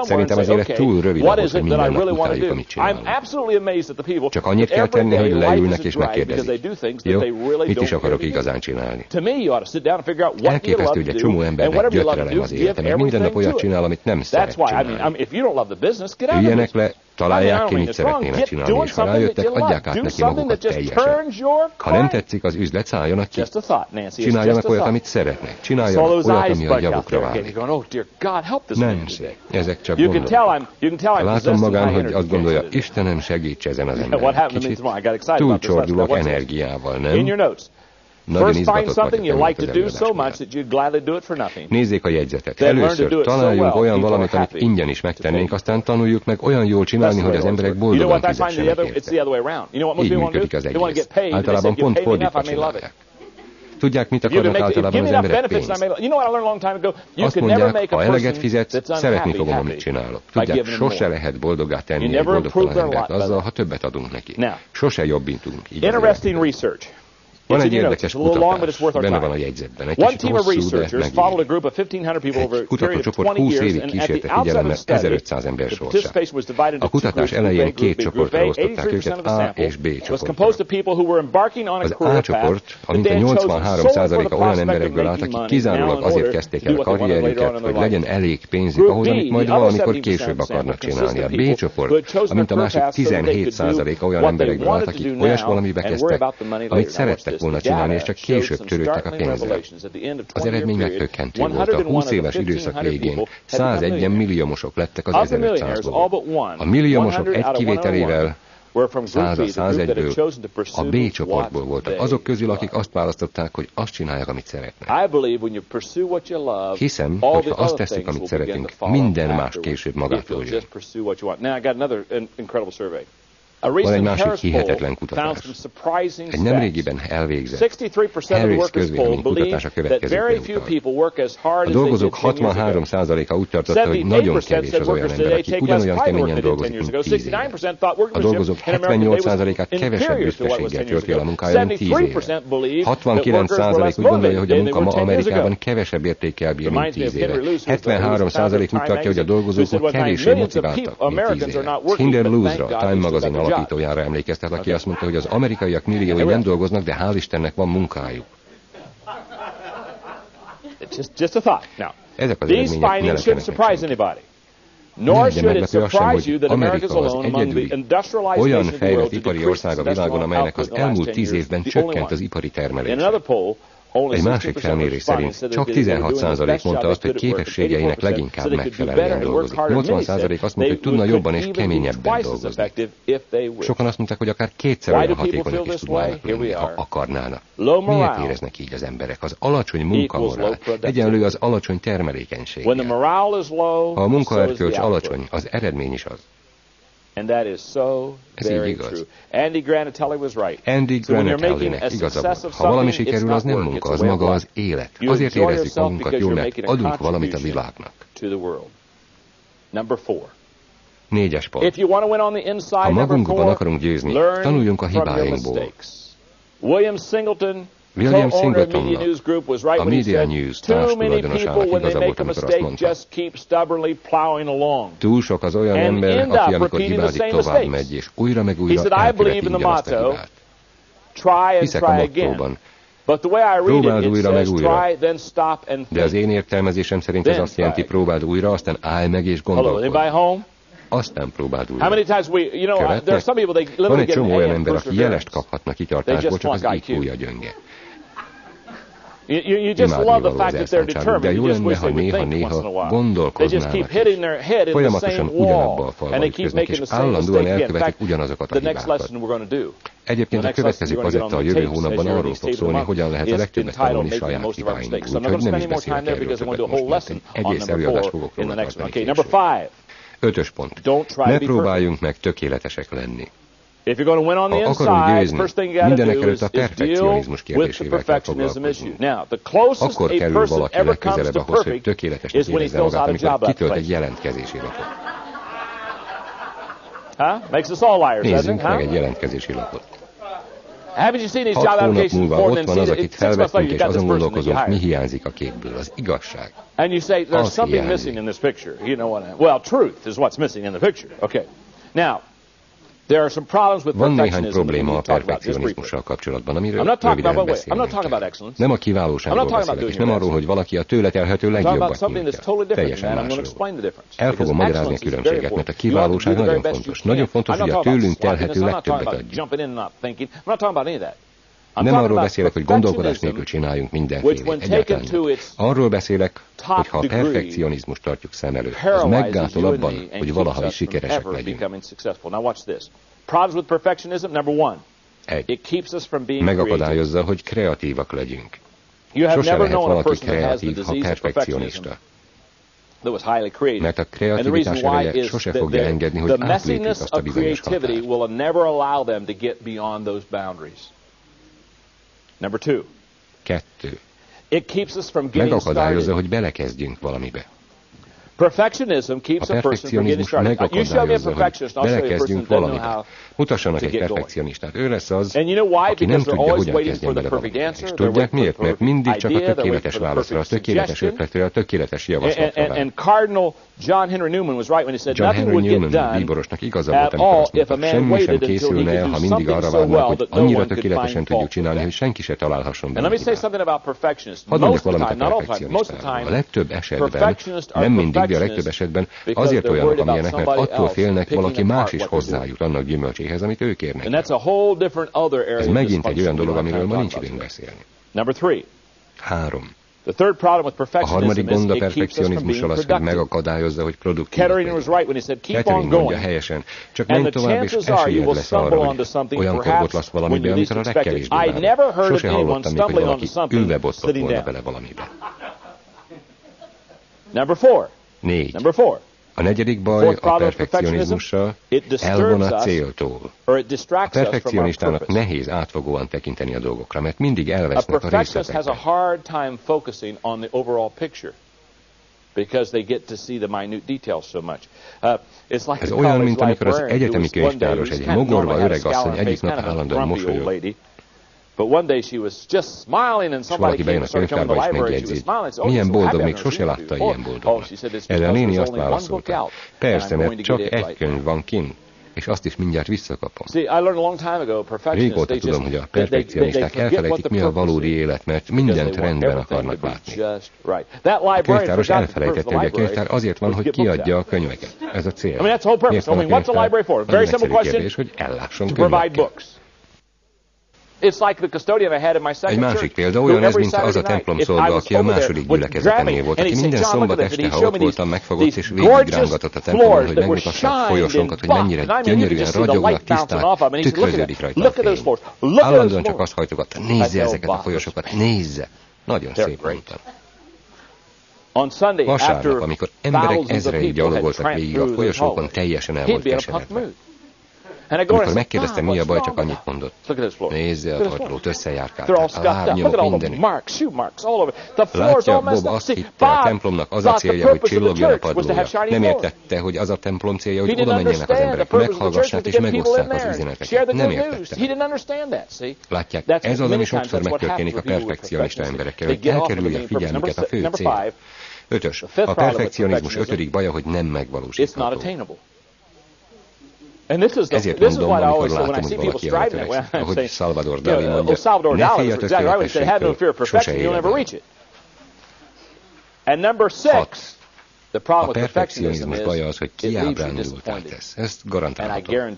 [SPEAKER 1] Szerintem az élet túl rövid ahhoz, hogy minden nap utáljuk, amit csinálunk. Csak annyit kell tenni, hogy leülnek és megkérdezik. Jó, mit is akarok igazán csinálni? Elképesztő, hogy egy csomó embernek gyötrelem az élete, mert minden nap olyat csinál, amit nem szeret csinálni. Üljenek le, találják ki, mit szeretnének csinálni, és ha rájöttek, adják át neki magukat teljesen. Ha nem tetszik az üzlet, szálljanak ki. Csináljanak olyat, amit szeretnek. Csináljanak olyat, ami a javukra válik. Nem, ezek csak gondolatok. Látom magán, hogy azt gondolja, Istenem, segíts ezen az emberen. Kicsit túlcsordulok energiával, nem? Nagyon izgatottnak lennék az előadás. Nézzék a jegyzetet. Először találjunk olyan valamit, amit ingyen is megtennénk, aztán tanuljuk meg olyan jól csinálni, hogy az emberek boldogan fizessenek érte. Így működik az egész. Általában pont fordítva csinálják. Tudják, mit akarnak általában az emberek? Pénzt. Azt mondják, ha eleget fizetsz, szeretni fogom, amit csinálok. Tudják, sose lehet boldoggá tenni egy boldogtalan embert azzal, ha többet adunk neki. Sose jobbintunk. Van egy érdekes kutatás, benne van a jegyzetben. Egy kicsit hosszú, de megírja. Egy kutatócsoport 20 évig kísérte figyelemmel 1500 ember sorsát. A kutatás elején két csoportra osztották őket, A és B csoport. Az A csoport, a mintegy 83%-a olyan emberekből állt, akik kizárólag azért kezdték el a karrierjüket, hogy legyen elég pénzük ahhoz, amit majd valamikor később akarnak csinálni. A B csoport, a mint a másik 17%-a olyan emberekből állt, akik olyas valamibe kezdtek, amit szerettek volna csinálni, és csak később törődtek a pénzzel. Az eredmény megtökkentő volt. A 20 éves időszak végén 101 milliómosok lettek az 1500-ból. A milliómosok egy kivételével 101-ből a B csoportból voltak. Azok közül, akik azt választották, hogy azt csinálják, amit szeretnek. Hiszem, hogy ha azt tesszük, amit szeretünk, minden más később magától jön. Van egy másik hihetetlen kutatás. Egy nemrégiben elvégzett Harris közvéleménykutatás a következőkre utal. A dolgozók 63%-a úgy tartotta, hogy nagyon kevés az olyan ember, aki ugyanolyan keményen dolgozik, mint 10 éve. A dolgozók 78%-át kevesebb büszkeséggel tölti el a munkája, mint 10 éve. 69% úgy gondolja, hogy a munka ma Amerikában kevesebb értékkel bír, mint 10 éve. 73% úgy tartja, hogy a dolgozók kevéssé motiváltak, mint 10 éve. Hinder Luzra, a Time magazin alapítójára emlékeztet, aki azt mondta, hogy az amerikaiak milliói nem dolgoznak, de hál' Istennek van munkájuk. Ezek az eredmények ne lepjenek senkit. Ne legyen meglepő az sem, hogy Amerika az egyedüli olyan fejlett ipari ország a világon, amelynek az elmúlt 10 évben csökkent az ipari termelése. Egy másik felmérés szerint csak 16% mondta azt, hogy képességeinek leginkább megfelelően dolgozik. 80% azt mondta, hogy tudna jobban és keményebben dolgozni. Sokan azt mondták, hogy akár kétszer olyan hatékonyak is tudnának lenni, ha akarnának. Miért éreznek így az emberek? Az alacsony munkamorál egyenlő az alacsony termelékenységgel. Ha a munkaerkölcs alacsony, az eredmény is az. Ez így igaz. Andy Granatellinek igaza volt. Ha valami sikerül, az nem munka, az maga az élet. Azért érezzük magunkat jól, mert adunk valamit a világnak. 4. pont. Ha magunkban akarunk győzni, tanuljunk a hibáinkból. William Singletonnak, a Media News társtulajdonosának igaza volt, amikor azt mondta. Túl sok az olyan ember, aki amikor hibázik, tovább megy, és újra meg újra elköveti ugyanazt a hibát. Hiszek a mottóban. Próbáld újra meg újra. De az én értelmezésem szerint ez azt jelenti, próbáld újra, aztán állj meg és gondolkodj. Aztán próbáld újra. Követnek? Van egy csomó olyan ember, aki jelest kaphatna kitartásból, csak az IQ-ja gyönge. Imádnivaló az elszántságuk, de jó lenne, ha néha gondolkoznának. Folyamatosan ugyanabba a falba ütköznek, és állandóan elkövetik ugyanazokat a hibákat. Egyébként a következő kazetta a jövő hónapban arról fog szólni, hogyan lehet a legtöbbet tanulni saját hibáinkból, úgyhogy nem is beszélek erről többet most, mert egy egész előadást fogok róla tartani később. 5. pont. Ne próbáljunk meg tökéletesek lenni. Ha akarunk győzni, mindenekelőtt a perfekcionizmus kérdésével kell foglalkozni. Akkor kerül valaki legközelebb ahhoz, hogy tökéletesnek érezze magát, amikor kitölt egy jelentkezési lapot. Nézzünk meg egy jelentkezési lapot. 6 hónap múlva ott van az, akit felvettünk, és azon gondolkozunk, mi hiányzik a képből. Az igazság. Az hiányzik. Van néhány probléma a perfekcionizmussal kapcsolatban, amiről röviden beszélni kell. Nem a kiválóságról beszélek, és nem arról, hogy valaki a tőle telhető legjobbat nyújtja. Teljesen másról. El fogom magyarázni a különbséget, mert a kiválóság nagyon fontos. Nagyon fontos, hogy a tőlünk telhető legtöbbet adjuk. Nem arról beszélek, hogy gondolkodás nélkül csináljunk mindenfélét. Egyáltalán nem. Arról beszélek, hogy ha a perfekcionizmust tartjuk szem előtt, az meggátol abban, hogy valaha is sikeresek legyünk. 1. Megakadályozza, hogy kreatívak legyünk. Sose lehet valaki kreatív, ha perfekcionista. Mert a kreativitás ereje sose fogja engedni, hogy átlépjük azt a bizonyos határt. 2.
[SPEAKER 2] It keeps us from getting
[SPEAKER 1] megakadályozza, hogy belekezdjünk valamibe.
[SPEAKER 2] Perfectionism keeps a person from getting started. You show me a perfectionist, I'll show you a person that doesn't know how.
[SPEAKER 1] Mutassanak egy perfekcionistát. Ő lesz az, aki nem tudja, hogyan kezdjen bele valamit. És tudják miért? Mert mindig csak a tökéletes válaszra, a tökéletes ötletre, a tökéletes javaslatra vár.
[SPEAKER 2] And Cardinal John Henry Newman was right when he said nothing would get done
[SPEAKER 1] bíborosnak igaza volt, amikor azt mondta, semmi sem készülne el, ha mindig arra várnak, hogy annyira tökéletesen tudjuk csinálni, hogy senki se találhasson benne hibát. Hadd mondjak valamit a perfekcionistáról. A legtöbb esetben, nem mindig, de a legtöbb esetben azért olyanok, amilyenek, mert attól félnek, valaki más is hozzájut annak gyümölcséhez, amit ők érnek. Ez megint egy olyan dolog, amiről ma nincs időnk beszélni. 3. A harmadik gond a perfekcionizmussal az, hogy megakadályozza, hogy produktív legyen. Catherine mondja helyesen, csak menj tovább, és esélyed lesz arra, hogy olyankor botlasz valamibe, amit a legkevésbé várod. Sose hallottam még, hogy valaki ülve botlott volna bele valamibe. 4. A negyedik baj a perfekcionizmussal elvon a céltól. A perfekcionistának nehéz átfogóan tekinteni a dolgokra, mert mindig elvesznek a részletekben. Ez olyan, mint amikor az egyetemi könyvtáros egy mogorva öregasszony egyik nap állandóan mosolyog. És valaki bejön a könyvtárba és megjegyzi, milyen boldog, még sose látta ilyen boldognak. Erre a néni azt válaszolta, persze, mert csak egy könyv van kint, és azt is mindjárt visszakapom. Régóta tudom, hogy a perfekcionisták elfelejtik, mi a valódi élet, mert mindent rendben akarnak látni. A könyvtáros elfelejtette, hogy a könyvtár azért van, hogy kiadja a könyveket. Ez a cél. Miért van a könyvtár? Az egyszerű kérdés, hogy ellásson könyvekkel. Egy másik példa olyan ez, mint az a templomszolga, aki a második gyülekezetemnél volt, aki minden szombat este, ha ott voltam, megfogott és végigrángatott a templomon, hogy megmutassák folyosónkat, hogy mennyire gyönyörűen ragyognak, tiszták, tükröződik rajta a fény. Állandóan csak azt hajtogatta, nézze ezeket a folyosókat, nézze! Nagyon szép mondta. Vasárnap, amikor emberek ezrei gyalogoltak végig a folyosókon, teljesen el volt keseredve. Amikor megkérdeztem, mi a baj, csak annyit mondott. Nézze a padlót, összejárkálták, a lábnyomok mindenütt. Látja, Bob azt hitte, a templomnak az a célja, hogy csillogjon a padlója. Nem értette, hogy az a templom célja, hogy oda menjenek az emberek, meghallgassák és megosszák az üzeneteket. Nem értette. Látják, ez az, ami sokszor megtörténik a perfekcionista emberekkel, hogy elkerülje a figyelmüket a fő cél. 5. A perfekcionizmus 5. baja, hogy nem megvalósítható. Ezért mondom, amikor látom, hogy valaki arra törekszik, ahogy Salvador Dali mondja, ne félj a tökéletességtől, sose éred el. 6. A perfekcionizmus baja az, hogy kiábrándultá tesz. Ezt garantálhatom.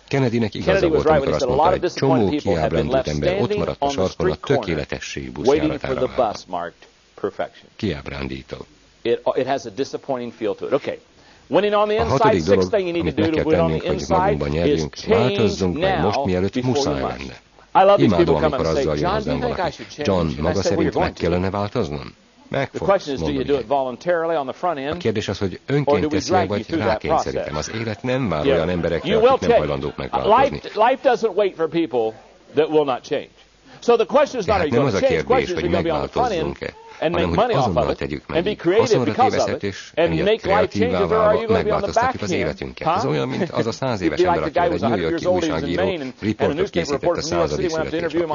[SPEAKER 1] Kennedynek igaza volt, amikor azt mondta, hogy csomó kiábrándult ember ott maradt a sarkon a tökéletesség buszjáratára várva. Kiábrándító. A 6. dolog, amit meg kell tennünk, hogy magunkban nyerjünk, változzunk meg most, mielőtt muszáj lenne. Imádom, amikor azzal jön hozzám valaki. John, maga szerint meg kellene változnom? Meg fogsz mondani. A kérdés az, hogy önként teszi-e, vagy rákényszerítem. Az élet nem vár olyan emberekre, akik nem hajlandók megváltozni. Tehát nem az a kérdés, hogy megváltozzunk-e, hanem hogy azonnal tegyük meg. Haszonra tévesztett és emiatt kreatívvá válva megváltoztatjuk az életünket. Ez olyan, mint az a 100 éves ember, akivel egy New York-i újságíró riportot készített a 100. születésnapjára.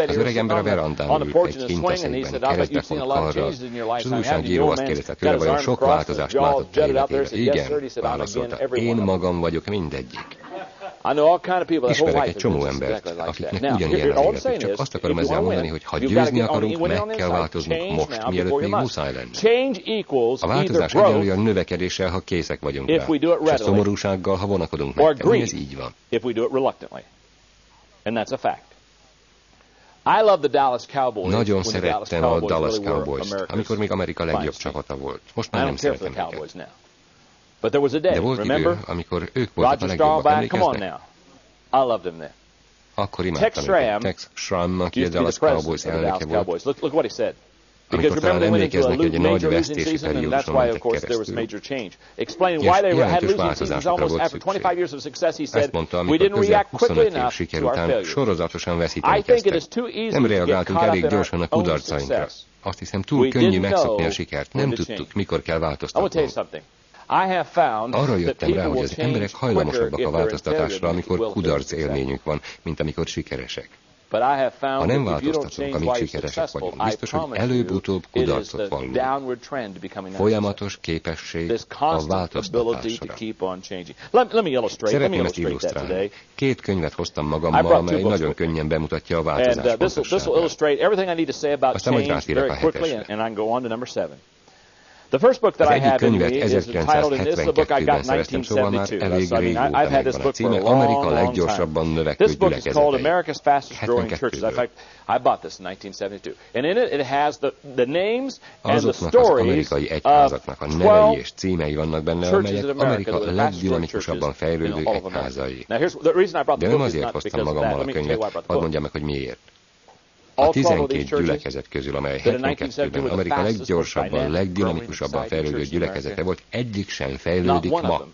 [SPEAKER 1] Az öreg ember a verandán ült egy kinteszékben, kerekbe font karral, és az újságíró azt kérdezte tőle, vajon sok változást látott életében. Igen, válaszolta, én magam vagyok mindegyik. Ismerek egy csomó embert, akiknek ugyanilyen az életük, csak azt akarom ezzel mondani, hogy ha győzni akarunk, meg kell változnunk most, mielőtt még muszáj lenne. A változás egyenlő a növekedéssel, ha készek vagyunk rá, és a szomorúsággal, ha vonakodunk megtenni, ez így van. Nagyon szerettem a Dallas Cowboys-t, amikor még Amerika legjobb csapata volt. Most már nem szeretem őket. De volt idő, amikor ők voltak a legjobbak, emlékeznek? Akkor imádtam őket. Tex Schramm, aki a Dallas Cowboys elnöke volt. amikor talán emlékeznek egy nagy vesztési perióduson mentek keresztül. És jelentős változásokra volt szükség. Ezt mondta, amikor közel 25 év siker után sorozatosan veszíteni kezdtek. Nem reagáltunk elég gyorsan a kudarcainkra. Azt hiszem, túl könnyű megszokni a sikert. Nem tudtuk, mikor kell változtatnunk. Arra jöttem rá, hogy az emberek hajlamosabbak a változtatásra, amikor kudarc élményünk van, mint amikor sikeresek. Ha nem változtatunk, amíg sikeresek vagyunk, biztos, hogy előbb-utóbb kudarcot vallunk. Folyamatos képesség a változtatásra. Szeretném ezt illusztrálni. 2 könyvet hoztam magammal, amely nagyon könnyen bemutatja a változás fontosságát. Aztán majd rátérek a 7-esre. Az egyik könyvet 1972-ben szereztem, szóval már elég régóta megvan a címe, Amerika leggyorsabban növekvő gyülekezetei. 72-ből. Azoknak az amerikai egyházaknak a nevei és címei vannak benne, amelyek Amerika legdinamikusabban fejlődő egyházai. De nem azért hoztam magammal a könyvet, hadd mondjam meg, hogy miért. A 12 gyülekezet közül, amely 72-ben Amerika leggyorsabban, legdinamikusabban fejlődő gyülekezete volt, egyik sem fejlődik ma.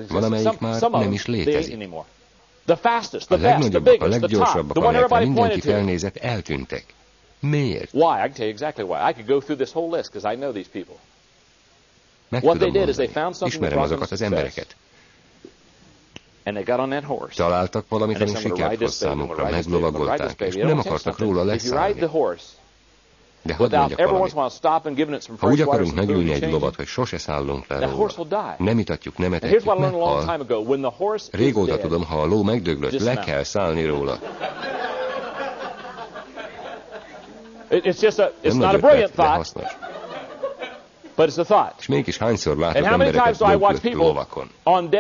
[SPEAKER 1] Valamelyik már nem is létezik. A legnagyobbak, a leggyorsabbak, amelyekre mindenki felnézett, eltűntek. Miért? Meg tudom mondani. Ismerem azokat az embereket. Találtak valamit, ami sikert hoz számukra, meglovagolták, és nem akartak róla leszállni. De hadd mondjak valamit. Ha úgy akarunk megülni egy lovat, hogy sose szállunk le róla, nem itatjuk, nem etetjük, meghal. Régóta tudom, ha a ló megdöglött, le kell szállni róla. Nem nagy ötlet, de hasznos. És mégis hányszor látok embereket döglött lovakon.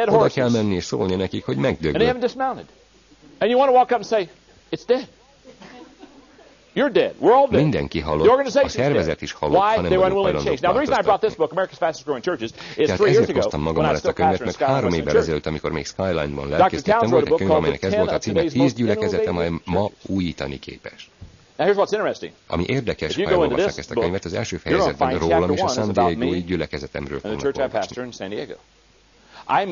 [SPEAKER 1] Oda kell menni és szólni nekik, hogy megdöglött. Mindenki halott, a szervezet is halott, ha nem vagyunk hajlandók változtatni. Tehát ezért hoztam magammal ezt a könyvet, mert 3 évvel ezelőtt, amikor még Skyline-ban lelkésztettem, volt egy könyv, amelynek ez volt a címe, 10 gyülekezet, amely ma újítani képes. Ami érdekes, ha elolvassák ezt a könyvet, az első fejezetben rólam és a San Diego-i gyülekezetemről fognak olvasni. A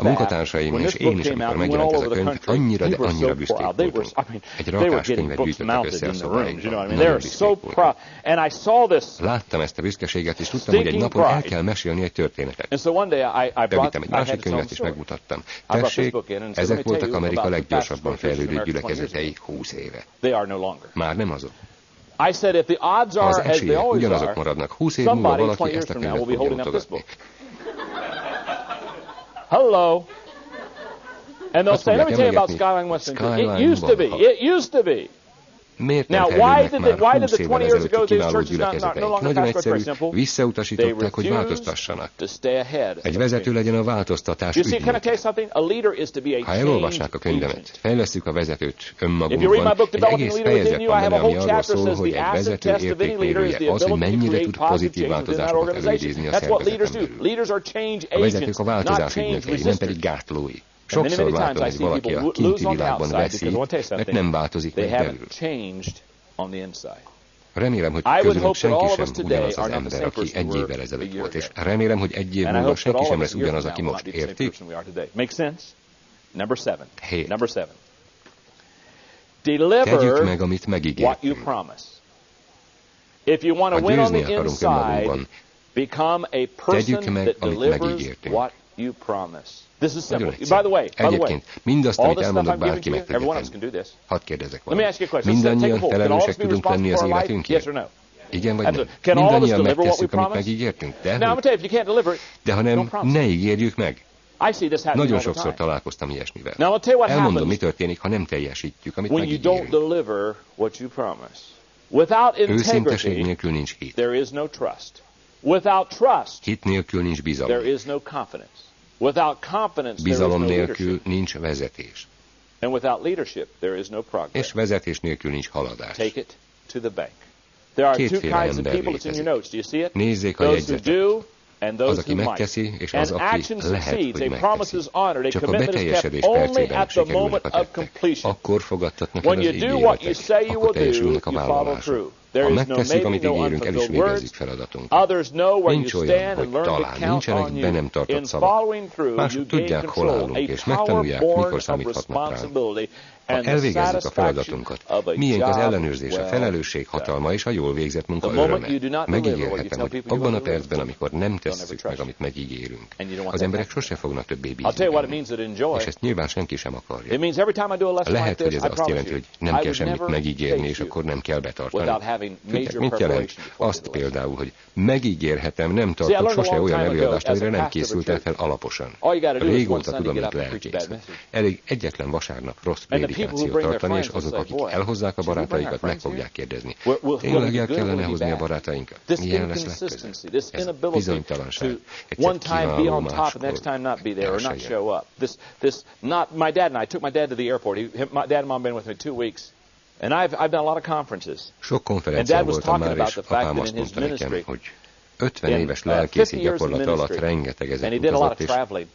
[SPEAKER 1] munkatársaim és én is, amikor megjelent ez a könyv, annyira, de annyira büszkék voltunk. Egy rakáskönyvet gyűjtöttek össze a szobáinkban. Nagyon büszkék voltunk. Láttam ezt a büszkeséget, és tudtam, hogy egy napon el kell mesélni egy történetet. Bevittem egy másik könyvet, és megmutattam. Tessék, ezek voltak Amerika leggyorsabban fejlődő gyülekezetei 20 éve. Már nem azok. Ha az esélyek ugyanazok maradnak, 20 év múlva valaki ezt a könyvet fogja mutogatni.
[SPEAKER 2] Hello. And they'll say, let me tell you about Skyline Western. It used to be.
[SPEAKER 1] Now, why did the 20 years ago these churches no longer pass quite simple? Visszautasították, hogy változtassanak. Egy vezető legyen a változtatás ügynök. Ha elolvassák a könyvemet, fejlesszük a vezetőt önmagunkban, egy egész fejezet van benne, ami arról szól, hogy egy vezető értékmérője az, hogy mennyire tud pozitív változásokat előidézni a szervezeten belül. A vezetők a változás ügynökei, nem pedig gátlói. Sokszor látom, hogy valaki a kinti világban veszít, mert nem változik meg belül. Remélem, hogy közülünk senki sem ugyanaz az ember, aki 1 évvel ezelőtt volt, és remélem, hogy 1 év múlva senki sem lesz ugyanaz, aki most. Értik? 7. Tegyük meg, amit megígértünk. Ha győzni akarunk önmagunkban, tegyük meg, amit megígértünk. Egyébként mindazt, amit elmondok, bárki meg tudja tenni. Hadd kérdezek valamit. Mindannyian felelősek tudunk lenni az életünkért? Igen vagy nem? Mindannyian megtesszük, amit megígértünk? De ha nem, ne ígérjük meg. Nagyon sokszor találkoztam ilyesmivel. Elmondom, mi történik, ha nem teljesítjük, amit megígérünk. Őszinteség nélkül nincs hit. Hit nélkül nincs bizalom. Bizalom nélkül nincs vezetés. És vezetés nélkül nincs haladás. 2 féle ember létezik. Nézzék a jegyzetet. Az, aki megteszi, és az, aki lehet, hogy megteszi. Csak a beteljesedés percében sikerülnek a tettek. Akkor fogadtatnak el az ígéretek, akkor teljesülnek a vállalások. Ha megtesszük, amit ígérünk, el is végezzük feladatunkat. Nincs olyan, hogy talán, nincsenek be nem tartott szavak. Mások tudják, hol állunk, és megtanulják, mikor számíthatnak ránk. Ha elvégezzük a feladatunkat, miénk az ellenőrzés, a felelősség hatalma és a jól végzett munka öröme. Megígérhetem, hogy abban a percben, amikor nem tesszük meg, amit megígérünk, az emberek sose fognak többé bízni benne. És ezt nyilván senki sem akarja. Lehet, hogy ez azt jelenti, hogy nem kell semmit megígérni, és akkor nem kell betartani. Tudják, mit jelent? Azt például, hogy megígérhetem, nem tartok sose olyan előadást, amire nem készültem fel alaposan. Régóta tudom, mint lelkész. Elég egyetlen vasárnap rossz prédikációt tartani, és azok, akik elhozzák a barátaikat, meg fogják kérdezni. Tényleg el kellene hozni a barátainkat? Milyen lesz legközelebb? Ez bizonytalanság. Egyszer kiváló máskor elsője.
[SPEAKER 2] My dad and I took my dad to the airport. My dad and mom been with me 2 weeks. And I've done a lot of conferences.
[SPEAKER 1] Sok konferencián voltam már, és apám azt mondta nekem, hogy 50 éves lelkészi gyakorlat alatt rengeteg ezen utazott, és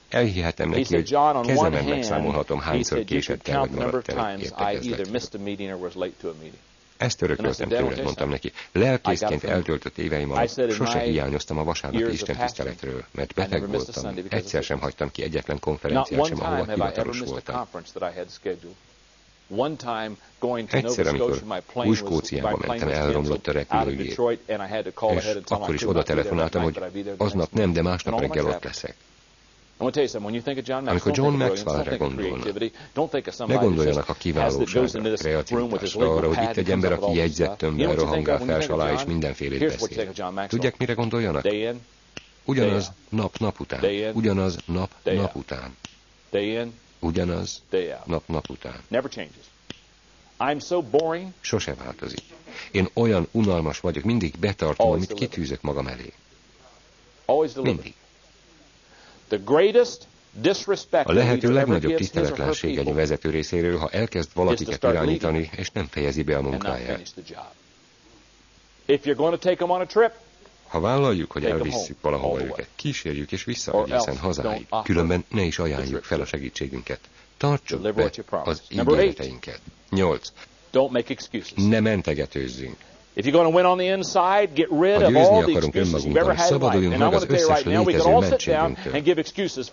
[SPEAKER 1] elhihetem neki, hogy kezemen megszámolhatom, hányszor késett el, vagy maradt el értekezletre. Ezt örököltem tőled, mondtam neki. Lelkészként eltöltött éveim alatt sose hiányoztam a vasárnapi istentiszteletről, mert beteg voltam. Egyszer sem hagytam ki egyetlen konferenciát sem, ahova hivatalos voltam. Egyszer, amikor Új-Skóciába mentem, elromlott a repülőgép, és akkor is oda telefonáltam, hogy aznap nem, de másnap reggel ott leszek. Amikor John Maxwellre gondolnak, ne gondoljanak a kiválóságra, kreativitásra, arra, hogy itt egy ember, aki jegyzettömbben rohangál fels alá, és mindenfélét beszél. Tudják, mire gondoljanak? Ugyanaz nap-nap után. Ugyanaz nap-nap után. Ugyanaz nap-nap után. Sose változik. Én olyan unalmas vagyok, mindig betartom, amit kitűzök magam elé. Mindig. A lehető legnagyobb tiszteletlenség egy vezető részéről, ha elkezd valakiket irányítani, és nem fejezi be a munkáját. Ha vállaljuk, hogy elvisszük valahova őket, kísérjük és vissza egészen hazáig, különben ne is ajánljuk fel a segítségünket. Tartsuk be az ígéreteinket. 8. Ne mentegetőzzünk. Ha győzni akarunk önmagunkban, szabaduljunk meg az összes létező mentségünktől.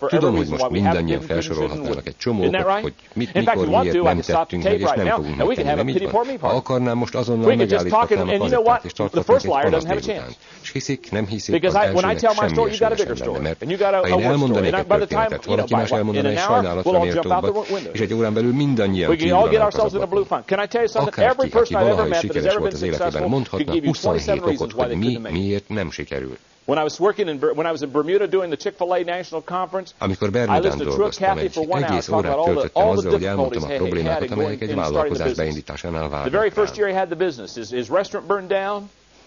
[SPEAKER 1] Tudom, hogy most mindannyian felsorolhatnának egy csomó okot, hogy mit, mikor, miért nem tettünk meg, és nem fogunk megtenni, nem így van. Ha akarnám, most azonnal megállíthatnám a kazettát, és tarthatnék egy panasz délután. És hiszik, nem hiszik, az elsőnek semmi esélye sem lenne, mert ha én elmondanék egy történetet, valaki más elmondaná egy sajnálatra méltóbbat, és egy órán belül mindannyian kiugranak az ablakon. Akárki, aki valaha is sikeres volt az életében, mondhatna 27 okot, hogy miért nem sikerül. Amikor Bermudán dolgoztam, egy egész órát töltöttem azzal, hogy elmondtam a problémákat, amelyek egy vállalkozás beindításánál várnak rám.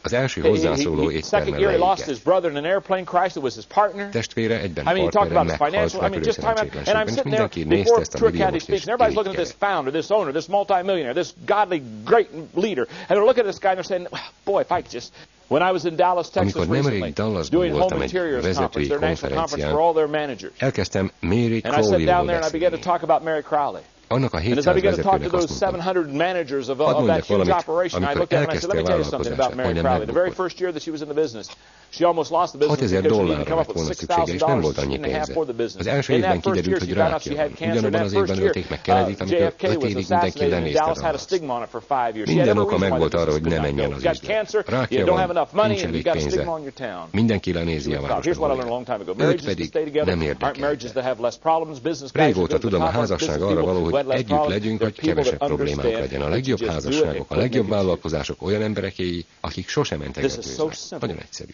[SPEAKER 1] Az első hozzászóló étterme leégett. Testvére egyben partnere meghalt repülőszerencsétlenségben, és mindenki nézte ezt a videót, és irigykedett. Amikor nemrég Dallasban voltam egy vezetői konferencián, elkezdtem Mary Crowley-ról beszélni. Annak a 700 vezetőnek azt mondtam, hadd mondjak valamit, amikor elkezdte a vállalkozását, majdnem megbukott. $6,000 lett volna szüksége, és nem volt annyi pénze. Az első évben kiderült, hogy rákja van. Ugyanabban az évben ölték meg Kennedyt, amikor 5 évig mindenki lenézte rá. Minden oka megvolt arra, hogy ne menjen az üzlet. Rákja van, nincs elég pénze. Mindenki lenézi a városban. Őt pedig nem érdekelte. Régóta tudom, a házasság arra való, hogy együtt legyünk, hogy kevesebb problémánk legyen. A legjobb házasságok, a legjobb vállalkozások olyan emberekéi, akik sosem mentegetőznek. Nagyon egyszerű.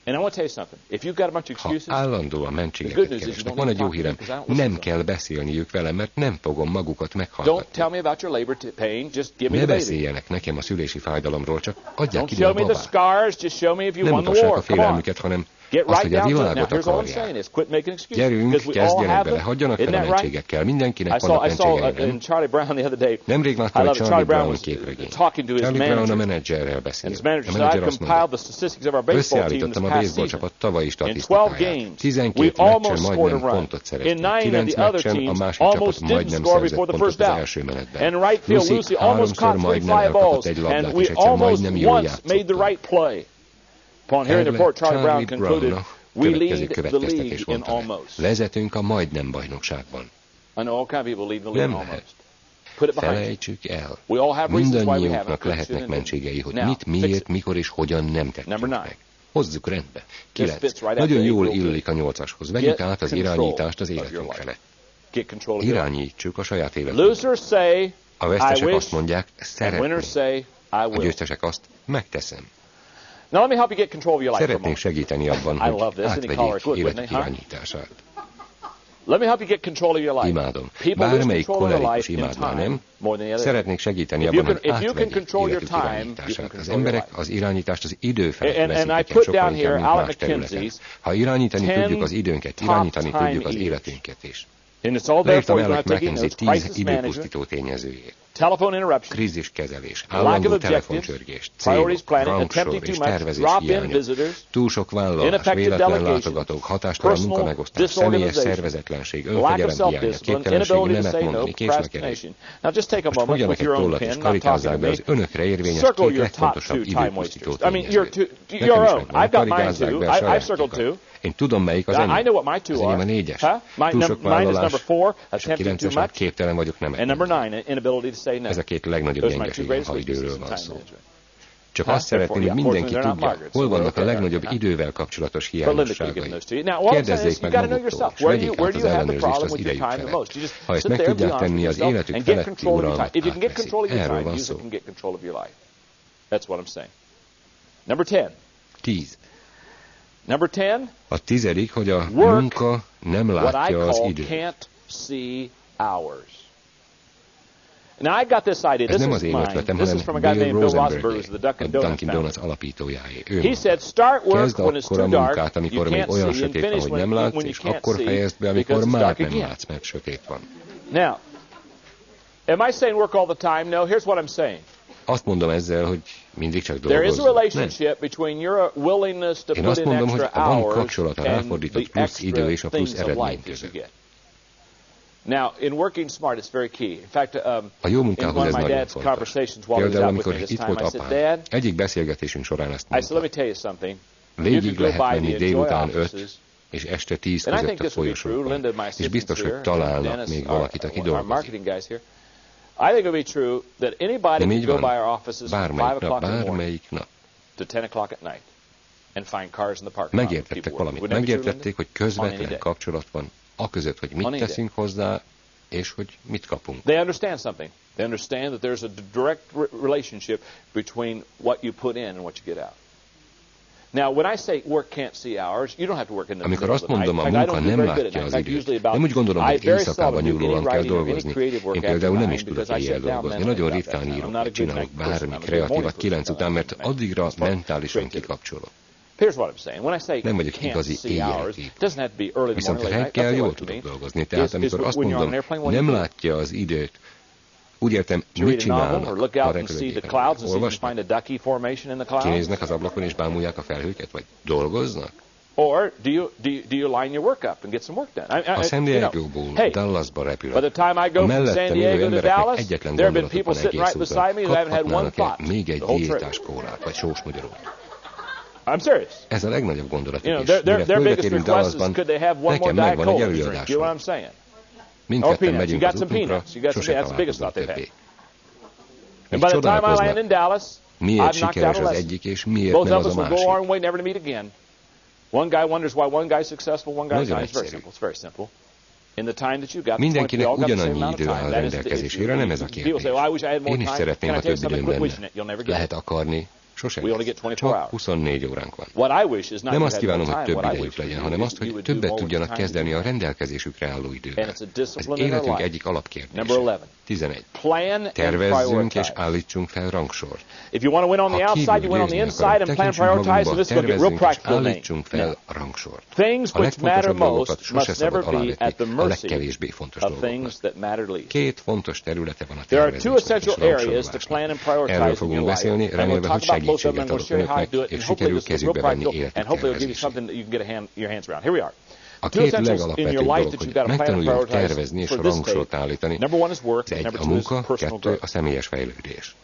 [SPEAKER 1] Ha állandóan mentségeket keresnek, van egy jó hírem, nem kell beszélniük velem, mert nem fogom magukat meghallgatni. Ne beszéljenek nekem a szülési fájdalomról, csak adják ide a babát. Nem mutassák a félelmüket, hanem Azt, hogy a világot akarják. Gyerünk, kezdjenek bele, hagyjanak fel a mentségekkel. Mindenkinek vannak mentségei. Nemrég láttam egy Charlie Brown képregényt. Charlie Brown a menedzserrel beszél. A menedzser azt mondja, összeállítottam a baseball csapat tavalyi statisztikáját. 12 meccsen majdnem pontot szereztünk. 9 meccsen a másik csapat majdnem szerzett pontot az első menetben. Lucy háromszor majdnem elkapott egy labdát, és egyszer majdnem jól játszott.
[SPEAKER 2] Upon hearing the report, Charlie Brown concluded, we lead the league in almost.
[SPEAKER 1] Vezetünk a majdnem bajnokságban.
[SPEAKER 2] I know all kind of people lead the league in almost.
[SPEAKER 1] Felejtsük el. Mindannyiunknak lehetnek mentségei, hogy mit, miért, mikor és hogyan nem tettünk meg. Hozzuk rendbe. 9. Nagyon jól illik a 8-ashoz. Vegyük át az irányítást az életünk felett. Irányítsuk a saját életünket. A vesztesek azt mondják, szeretném. A győztesek azt, megteszem. Szeretnék segíteni abban, hogy átvegyék életük irányítását. Imádom. Bármelyik kolerikus imádná, nem? Szeretnék segíteni abban, hogy átvegyék életük irányítását. Az emberek az irányítást az idő felett veszítik sokkal inkább, mint más területen. Ha irányítani tudjuk az időnket, irányítani tudjuk az életünket is. Leírtam Alex McKenzie 10 időpusztító tényezőjét. Kríziskezelés, állandó telefoncsörgés, célok, rangsor és tervezés hiánya, túl sok vállalás, véletlen látogatók, hatástalan munkamegosztás, személyes szervezetlenség, önfegyelem hiánya, képtelenség nemet mondani, késlekedés. Most fogjanak egy tollat és karikázzák be az önökre érvényes két legfontosabb időpusztító tényezőt. Nekem is megvan, karikázzák be a sajátokat. Én tudom, melyik az enyém. Az enyém a 4-es. Túl sok vállalás, és a 9-es, hogy képtelen vagyok nemet. Ez a két legnagyobb gyengeségem, ha időről van szó. Csak azt szeretném, hogy mindenki tudja, hol vannak a legnagyobb idővel kapcsolatos hiányosságai. Kérdezzék meg maguktól, és vegyék át az ellenőrzést az idejük felett. Ha ezt meg tudják tenni, az életük feletti uralmat átveszik. Erről van szó. 10. A 10., hogy a munka nem látja az időt. Ez nem az én ötletem, hanem Bill Rosenberg, a Dunkin' Donuts alapítójáé. Ő kezd akkor a munkát, amikor még olyan sötét van, hogy nem látsz, és akkor fejezd be, amikor már nem látsz, mert sötét van.
[SPEAKER 2] Now, am I saying work all the time? No, here's what I'm saying.
[SPEAKER 1] Azt mondom ezzel, hogy mindig csak dolgozzunk. Nem. Én azt mondom, hogy van kapcsolat a ráfordított plusz idő és a plusz eredmény között. A jó munkához ez nagyon fontos. Például, amikor itt volt apám, egyik beszélgetésünk során ezt mondta. Végig lehet menni délután 5 és este 10 között a folyosókon, és biztos, hogy találnak még valakit, aki dolgozik. Nem így van, bármelyik nap. Megértettek valamit. Megértették, hogy közvetlen kapcsolat van aközött, hogy mit teszünk hozzá, és hogy mit kapunk.
[SPEAKER 2] They understand something. They understand that there's a direct relationship between what you put in and what you get out. Now, when I say work can't see hours, you don't have to work in the
[SPEAKER 1] Amikor azt mondom, a munka nem látja az időt, nem úgy gondolom, hogy éjszakában nyúlóan kell dolgozni. Én például nem is tudok éjjel dolgozni. Nagyon ritkán írok, vagy csinálok bármi kreatívat 9 után, mert addigra mentálisan kikapcsolok. Nem vagyok igazi éjjelkép. Viszont reggel jól tudok dolgozni. Tehát amikor azt mondom, nem látja az időt, úgy értem, mit csinálnak a repülőgépen? Olvasnak? Kinéznek az ablakon és bámulják a felhőket? Vagy dolgoznak? A San Diego-ból Dallasba repülök. A mellettem élő embereknek egyetlen gondolatuk van egész úton. Kaphatnának-e még egy diétás kólát, vagy sós magyarót? Ez a legnagyobb gondolatuk is. Mire földre érünk Dallasban, nekem megvan egy előadásom. Mindketten megyünk az utunkra, sose találkozunk többé. Így csodálkoznak, miért sikeres az egyik, és miért nem az a másik. Nagyon egyszerű. Mindenkinek ugyanannyi idő áll rendelkezésére, nem ez a kérdés. Én is szeretném, ha több időm lenne. Lehet akarni, Sosem. Csak 24 óránk van. Nem azt kívánom, hogy több idejük legyen, hanem azt, hogy többet tudjanak kezdeni a rendelkezésükre álló idővel. Az életünk egyik alapkérdése. 11. Tervezzünk és állítsunk fel rangsort. Ha kívül győzni akarunk, tekintsünk magunkba, tervezzünk és állítsunk fel rangsort. A legfontosabb dolgokat sose szabad alávetni, a legkevésbé fontos dolgokat. Két fontos területe van a tervezésnek és rangsorolásnak. Erről fogunk beszélni, remélve, hogy segítséget adok önöknek, és sikerül kezükbe venni életük tervezését. A két legalapvetőbb dolog, hogy megtanuljunk tervezni és rangsort állítani. Egy a munka, kettő a személyes fejlődés.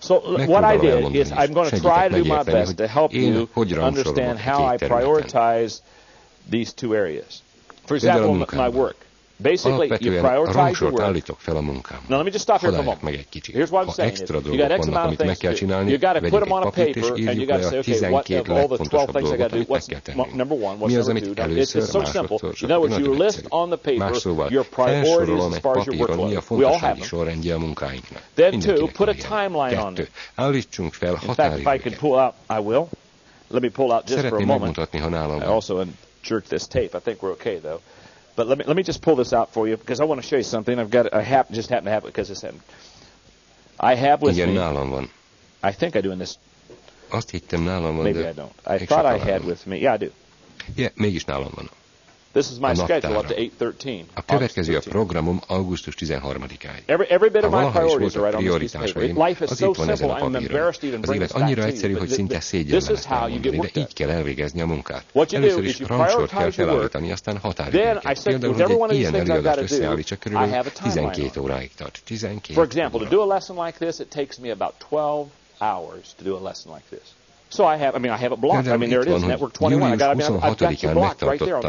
[SPEAKER 2] What I did is I'm going to try to do my best to help you understand how I prioritize these two areas. For example, my work. Basically, you prioritize your work.
[SPEAKER 1] Fel a munkám.
[SPEAKER 2] Now, let me just stop here for a moment.
[SPEAKER 1] Meg egy kicsit.
[SPEAKER 2] Here's what I'm saying. You got X amount of things to do. You got to put them on a paper, and you got to say, okay, what of all the 12 things I got to do, what's number one, what's number two? Now, it's so simple. In other words, you list on the paper your priorities as far as your workload. We all have them. Then, two, put a timeline on them.
[SPEAKER 1] Állítsunk fel
[SPEAKER 2] határidőket. In fact, if I could pull out, I will. Let me pull out just for a moment. I also insert this tape. I think we're okay, though. But let me just pull this out for you because I want to show you something. Just happen to have it because it's happened. I have with me. I think I do in this.
[SPEAKER 1] Azt hittem nálam van,
[SPEAKER 2] maybe I don't. I thought I had with me. Yeah, I do.
[SPEAKER 1] Yeah, mégis nálam van.
[SPEAKER 2] This is my schedule up to 8/13.
[SPEAKER 1] A következő a programom augusztus 13-áig.
[SPEAKER 2] Every bit of my priorities are right on this piece of paper. Life is so simple. I'm embarrassed to even bring this back to you.
[SPEAKER 1] Annyira egyszerű, hogy szinte szégyenlem ezt elmondani, de így kell elvégezni a munkát.
[SPEAKER 2] Először
[SPEAKER 1] is rangsort kell felállítani, aztán határidőket. Például, hogy egy ilyen előadást összeállítsa, körülbelül 12 óráig tart. 12
[SPEAKER 2] For example, to do a lesson like this, it takes me about 12 hours to do a lesson like this. So I have it blocked. I mean, there it is, Network 21. I've got you blocked right there on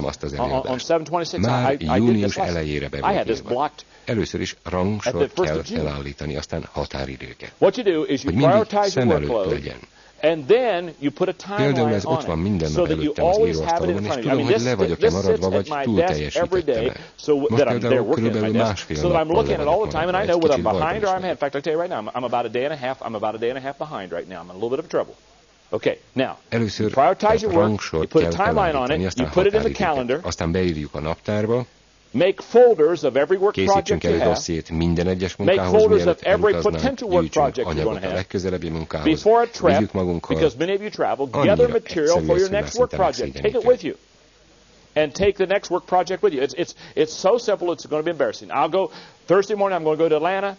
[SPEAKER 2] 7/26. I did this lesson. I had this blocked.
[SPEAKER 1] Először is rangsort kell felállítani, aztán határidőket.
[SPEAKER 2] What you do is you prioritize your workload. And then you put a timeline on it, so that you always have it in front of you. I mean, this sits at my desk every day, so that I'm there working at my desk, so that I'm looking at it all the time, and I know whether I'm behind or I'm ahead. In fact, I tell you right now, I'm about a day and a half behind right now. I'm in a little bit of trouble. Okay, now, you prioritize your work, you put a timeline on it, you put it in the calendar,
[SPEAKER 1] aztán beírjuk a naptárba,
[SPEAKER 2] make folders of every work project you have,
[SPEAKER 1] minden egyes
[SPEAKER 2] make folders of every potential work project you're going to have, before a trip, because many of you travel, gather material for your next work project, take it with you, and take the next work project with you. It's so simple, it's going to be embarrassing. I'll go, Thursday morning I'm going to go to Atlanta,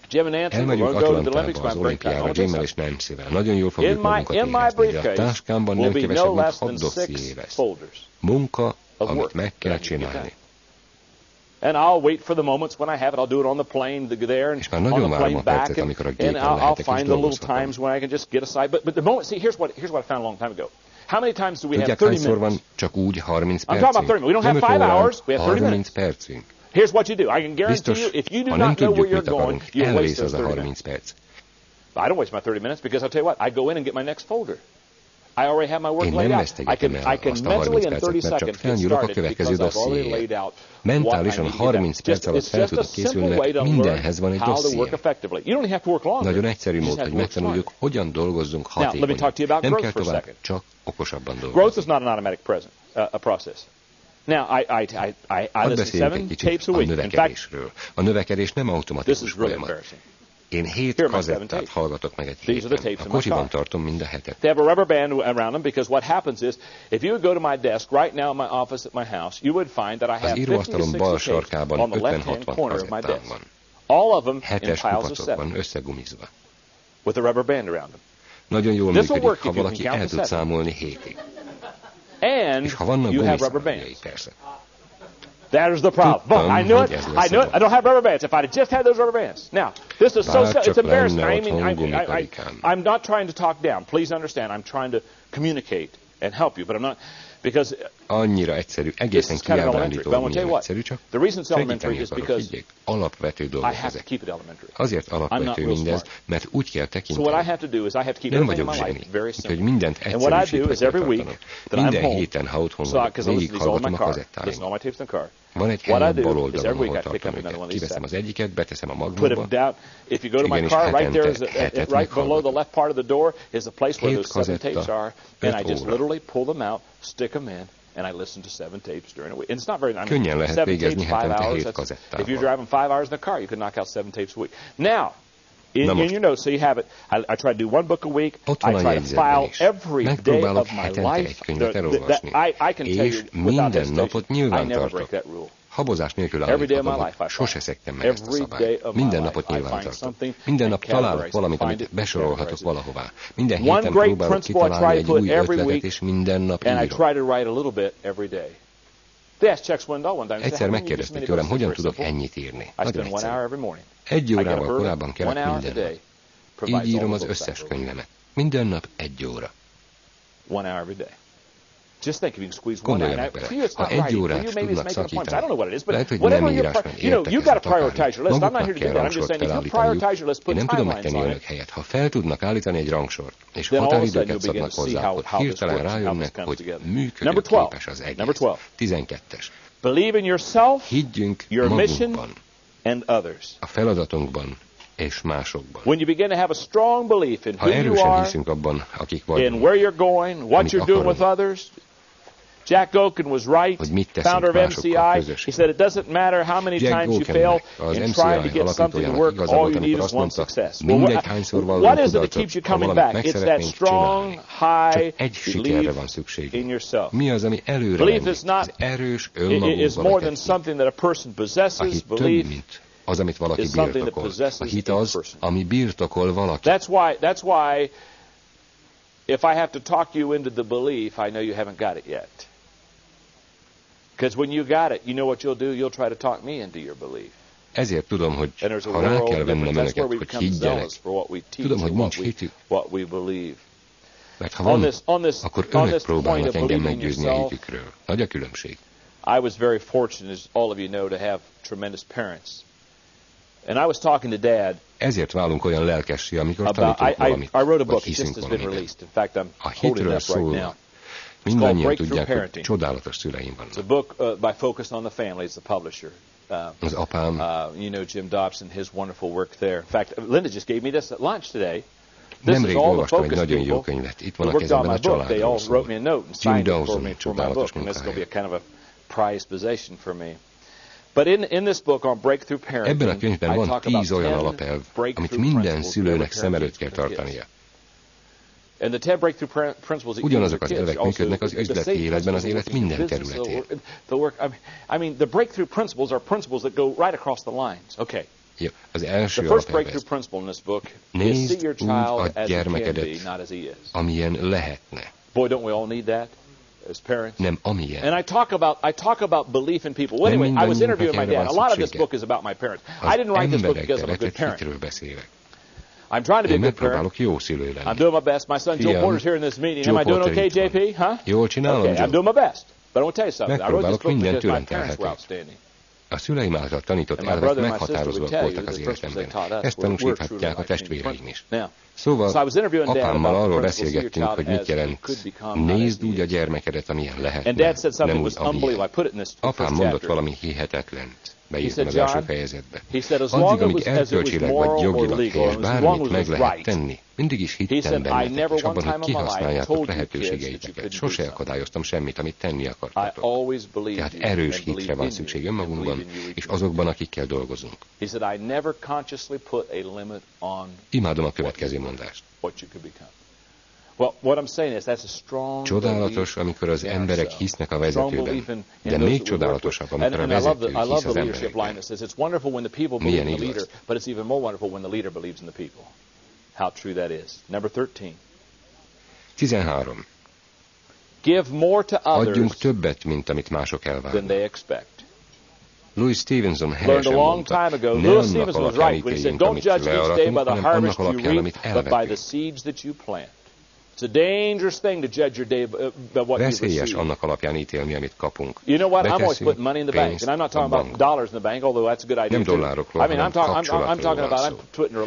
[SPEAKER 2] Jim and Nancy, we're going to go to the Olympics by
[SPEAKER 1] olimpiára, Jimmel és Nancyvel. Nagyon jól fogjuk magunkat érezni, de a táskámban nem kevesebb, mint 6 dosszié lesz. Munka, amit meg kell csinálni.
[SPEAKER 2] And I'll wait for the moments when I have it. I'll do it on the plane there and on the plane back, and I'll find the little times when I can just get aside. But the moment, see, here's what I found a long time ago. How many times do we have 30 minutes?
[SPEAKER 1] Van csak úgy 30
[SPEAKER 2] I'm talking about 30 minutes. We don't have 5 hours. We have 30 minutes.
[SPEAKER 1] Percünk.
[SPEAKER 2] Here's what you do. I can guarantee you, if you do not know where you're going, you'll waste those 30 minutes. I don't waste my 30 minutes because I'll tell you what, I go in and get my next folder. I already have my work laid out. I can mentally in 30 seconds get started because I've already laid out
[SPEAKER 1] mentálisan 30 perc alatt fel tudok készülni, mert mindenhez van egy dosszié. Nagyon egyszerű mód, hogy megtanuljuk, hogyan dolgozzunk hatékonyan. Nem kell tovább, csak okosabban dolgozni.
[SPEAKER 2] Growth is not an automatic process. Now, I listen 7 tapes a week. In fact,
[SPEAKER 1] a növekedés nem automatikus folyamat. Én 7 kazettát hallgatok meg egy héten. A kocsiban tartom mind a hetet.
[SPEAKER 2] They have a rubber band around them because what happens is, if you would go to my desk right now in my office at my house, you would find that I have 50 to 60 tapes on the left-hand corner of my desk. All of them in piles of 7 with a rubber band around them.
[SPEAKER 1] Nagyon jól működik, ha valaki el tud számolni 7-ig.
[SPEAKER 2] And you have rubber bands.
[SPEAKER 1] Persze.
[SPEAKER 2] That is the problem. I knew it. I don't have rubber bands. If I had just had those rubber bands. Now, this is so it's embarrassing. I'm not trying to talk down. Please understand. I'm trying to communicate and help you, but I'm not, because
[SPEAKER 1] Annyira egyszerű, egészen kiábrándító, milyen egyszerű, csak segíteni akarok, higgyék, alapvető dolgok ezek. Azért alapvető mindez, mert úgy kell tekinteni. Nem vagyok zseni, úgyhogy mindent egyszerűsítve kell tartanom. Minden héten, ha otthon vagyok, végighallgatom a kazettáimat. Van egy helyen bal oldalon, ahol tartom őket. Kiveszem az egyiket, beteszem a magnóba. Igenis hetente 7-et meghallgatom. 7 kazetta, 5 óra. Könnyen lehet végezni hetente 7 kazettával. Ott van a jegyzetben is. Megpróbálok hetente egy könyvet elolvasni, és minden napot nyilván tartok. Habozás nélkül állíthatom, hogy sose szektem meg ezt a szabályt. Minden napot nyilván tartom. Minden nap találok valamit, amit besorolhatok valahová. Minden héten próbálok kitalálni egy új ötletet, és minden nap írom. Egyszer megkérdezték tőlem, hogyan tudok ennyit írni. Nagyon egyszerű. 1 órával korábban kellett minden nap. Így írom az összes könyvemet. Minden nap 1 óra. Gondolj meg bele, ha 1 órát tudnak szakítani, lehet, hogy nem írásban értek ezt akarni. Maguknak kell rangsort felállítaniuk. Én nem tudom megtenni önök helyett. Ha fel tudnak állítani egy rangsort, és határidőket szabnak hozzá, akkor hirtelen rájönnek, hogy működőképes az egész. 12-es. Higgyünk magunkban, a feladatunkban és másokban. Ha erősen hiszünk abban, akik vagyunk, amit akarunk,
[SPEAKER 2] Jack Oaken was right, founder of MCI. He said it doesn't matter how many times you fail in trying to get something to work, all you need is one success. What is it that keeps you coming back? It's that strong, high belief in yourself. Belief is not, it is more than something that a person possesses. Belief
[SPEAKER 1] az, amit valaki birtokol. A hit az, ami birtokol valaki.
[SPEAKER 2] That's why if I have to talk you into the belief, I know you haven't got it yet. Because when you got it, you know what you'll do? You'll try to talk me into your belief.
[SPEAKER 1] Ezért tudom, hogy ha rá kell vennem önöket, hogy higgyenek, tudom, hogy nincs hitük. Mert ha van, akkor önök próbálnak engem meggyőzni a hitükről. Nagy a különbség.
[SPEAKER 2] I was very fortunate, as all of you know, to have tremendous parents. And I was talking to Dad.
[SPEAKER 1] Ezért válunk olyan lelkessé, amikor tanítunk valamit, vagy hiszünk valamiben. A hitről szólva. Mindannyian tudják, hogy csodálatos szüleim vannak.
[SPEAKER 2] It's a book by Focus on the Family. It's the publisher.
[SPEAKER 1] Az apám.
[SPEAKER 2] You know Jim Dobson, his wonderful work there. In fact, Linda just gave me this at lunch today.
[SPEAKER 1] Nemrég olvastam egy nagyon jó könyvet. Itt van a kezemben a családról szól. Jim Dobson csodálatos munkája. Ebben a könyvben van 10 olyan alapelv, amit minden szülőnek szem előtt kell tartania. Ugyanazok az elvek működnek az üzleti életben, az élet minden területén. Ja, az első alapelv ez. Nézd úgy a gyermekedet, amilyen lehetne. Nem amilyen.
[SPEAKER 2] And I talk about belief in people. Well, anyway, I was interviewing my dad. A lot of this book is about my parents. I didn't write this book because I'm a good parent. I'm trying to be a good parent. I'm doing my best. My son Joe Porter's here in this meeting. Am I doing okay, JP? Huh? Okay, I'm doing my best. But I want to tell you something. I wrote this book because my parents were outstanding.
[SPEAKER 1] A szüleim által tanított elvek meghatározóak voltak az életemben. Ezt tanúsíthatják a testvéreim is. Szóval apámmal arról beszélgettünk, hogy mit jelent. Nézd úgy a gyermekedet, amilyen lehetne, nem úgy, amilyen. Apám mondott valami hihetetlent. Beírtam az első fejezetbe. Addig, amíg erkölcsileg vagy jogilag helyes, bármit meg lehet tenni. Mindig is hittem bennetek, és abban, hogy kihasználjátok lehetőségeiteket. Sose akadályoztam semmit, amit tenni akartatok. Tehát erős hitre van szükség önmagunkban, és azokban, akikkel dolgozunk. Imádom a következő mondást. Csodálatos, amikor az emberek hisznek a vezetőben, de még csodálatosabb, amikor a vezető hisz az emberekben. Milyen igaz?
[SPEAKER 2] How true that is. Number 13.
[SPEAKER 1] 13.
[SPEAKER 2] Give more to others
[SPEAKER 1] adjunk többet, mint amit mások elvárnak.
[SPEAKER 2] Than they expect.
[SPEAKER 1] Louis Stevenson helyesen mondta, ne annak alapján ítéljünk, amit learatunk, hanem annak alapján, amit elvetünk. Veszélyes annak alapján ítélni, amit kapunk.
[SPEAKER 2] You know what? I'm always putting money in the bank, and I'm not talking about dollars in the bank, although that's a good idea.
[SPEAKER 1] Nem dollárokról, hanem kapcsolatról van szó.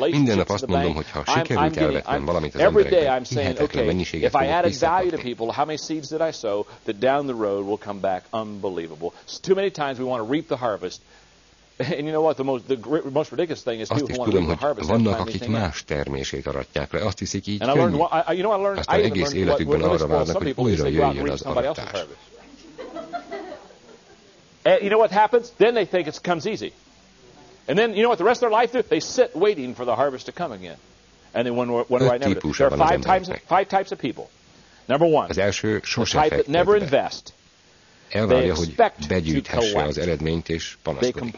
[SPEAKER 1] Minden nap azt mondom, hogy ha sikerült elvetnem valamit az emberekben, hihetetlen mennyiséget fogok visszakapni.
[SPEAKER 2] How many seeds did I sow that down the road will come back unbelievable? Too many times we want to reap the harvest. And you know what? The most ridiculous thing is people who want to reap the harvest.
[SPEAKER 1] Vannak, akik más termését aratják le. Azt hiszik, így könnyű. Aztán egész életükben arra várnak, hogy újra jöjjön az aratás.
[SPEAKER 2] You know what happens? Then they think it comes easy. And then, you know what the rest of their life do? They sit waiting for the harvest to come again. And they wonder why never do. There are five types of people. Number one,
[SPEAKER 1] az első sose
[SPEAKER 2] the type that never invest.
[SPEAKER 1] Elvárja, hogy begyűjthesse az eredményt és panaszkodik.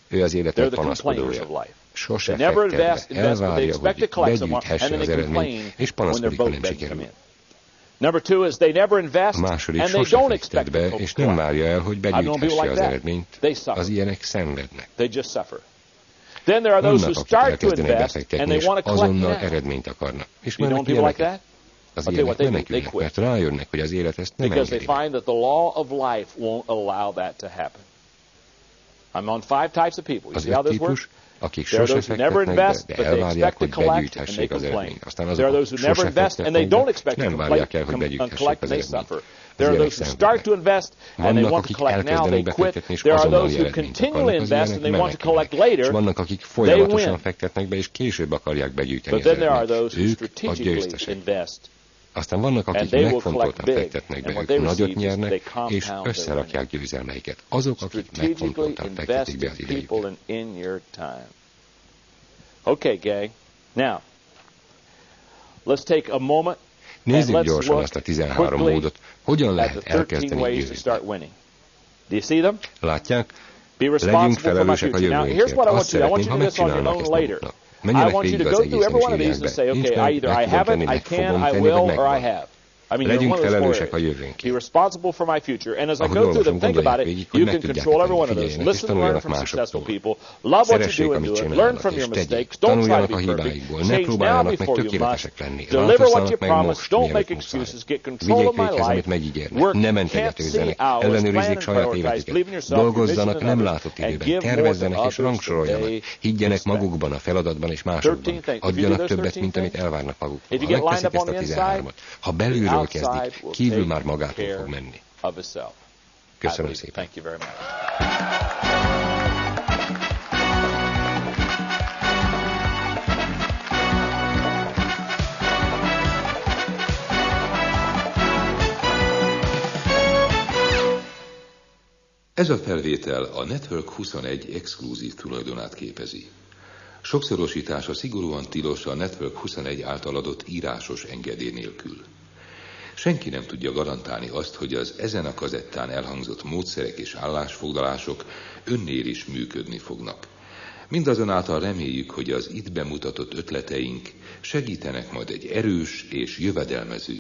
[SPEAKER 1] Ő az életnek panaszkodója. Sose fektet be. Elvárja, hogy begyűjthesse az eredményt és panaszkodik, ha nem sikerül. A második sose fektet be, és nem várja el, hogy begyűjthesse az eredményt. Az ilyenek szenvednek. Vannak, akik elkezdenek befektetni, és azonnal eredményt akarnak. Ismernek ilyeneket? Az ilyenek menekülnek, mert rájönnek, hogy az élet ezt nem engedi meg. Az öt típus, akik sose fektetnek be, de elvárják, hogy begyűjthessék az eredményt. Aztán azok, akik sose fektetnek be, és nem várják el, hogy begyűjthessék az eredményt. Az ilyenek szenvednek. Vannak, akik elkezdenek befektetni, és azonnali eredményt akarnak. Az ilyenek menekülnek. És vannak, akik folyamatosan fektetnek be, és később akarják begyűjteni az eredményt. Ők a győztesek. Aztán vannak, akik megfontoltan fektetnek be, ők nagyot nyernek, és összerakják győzelmeiket. Azok, akik megfontoltan fektetik be az idejüket.
[SPEAKER 2] Okay, gang. Now, let's take a moment.
[SPEAKER 1] Nézzük gyorsan azt a 13 módot, hogyan lehet elkezdeni győzni. Látják? Legyünk felelősek a jövőnkért. Azt szeretném, ha megcsinálnak ezt maguknak. Menjenek végig az egészen, és írják be. Nincs meg fogom tenni, meg fogom tenni, vagy megvan. Legyünk felelősek a jövőnkért. Ahogy olvasom, gondolják végig, hogy meg tudják tenni, figyeljenek, és tanuljanak másoktól. Szeressék, amit csinálnak, és tegyék. Tanuljanak a hibáikból, ne próbáljanak meg tökéletesek lenni. Változzanak meg most, mielőtt muszáj. Vigyék véghez, amit megígérnek. Ne mentegetőzzenek, ellenőrizzék saját életüket. Dolgozzanak nem látott időben, tervezzenek és rangsoroljanak. Higgyenek magukban, a feladatban és másokban. Adjanak többet, mint amit elvárnak maguktól. Ha megteszik ezt a 13-at, ha belülről kezdik, kívül már magától fog menni. Köszönöm szépen.
[SPEAKER 3] Ez a felvétel a Network 21 exkluzív tulajdonát képezi. Sokszorosítása szigorúan tilos a Network 21 által adott írásos engedély nélkül. Senki nem tudja garantálni azt, hogy az ezen a kazettán elhangzott módszerek és állásfoglalások önnél is működni fognak. Mindazonáltal reméljük, hogy az itt bemutatott ötleteink segítenek majd egy erős és jövedelmező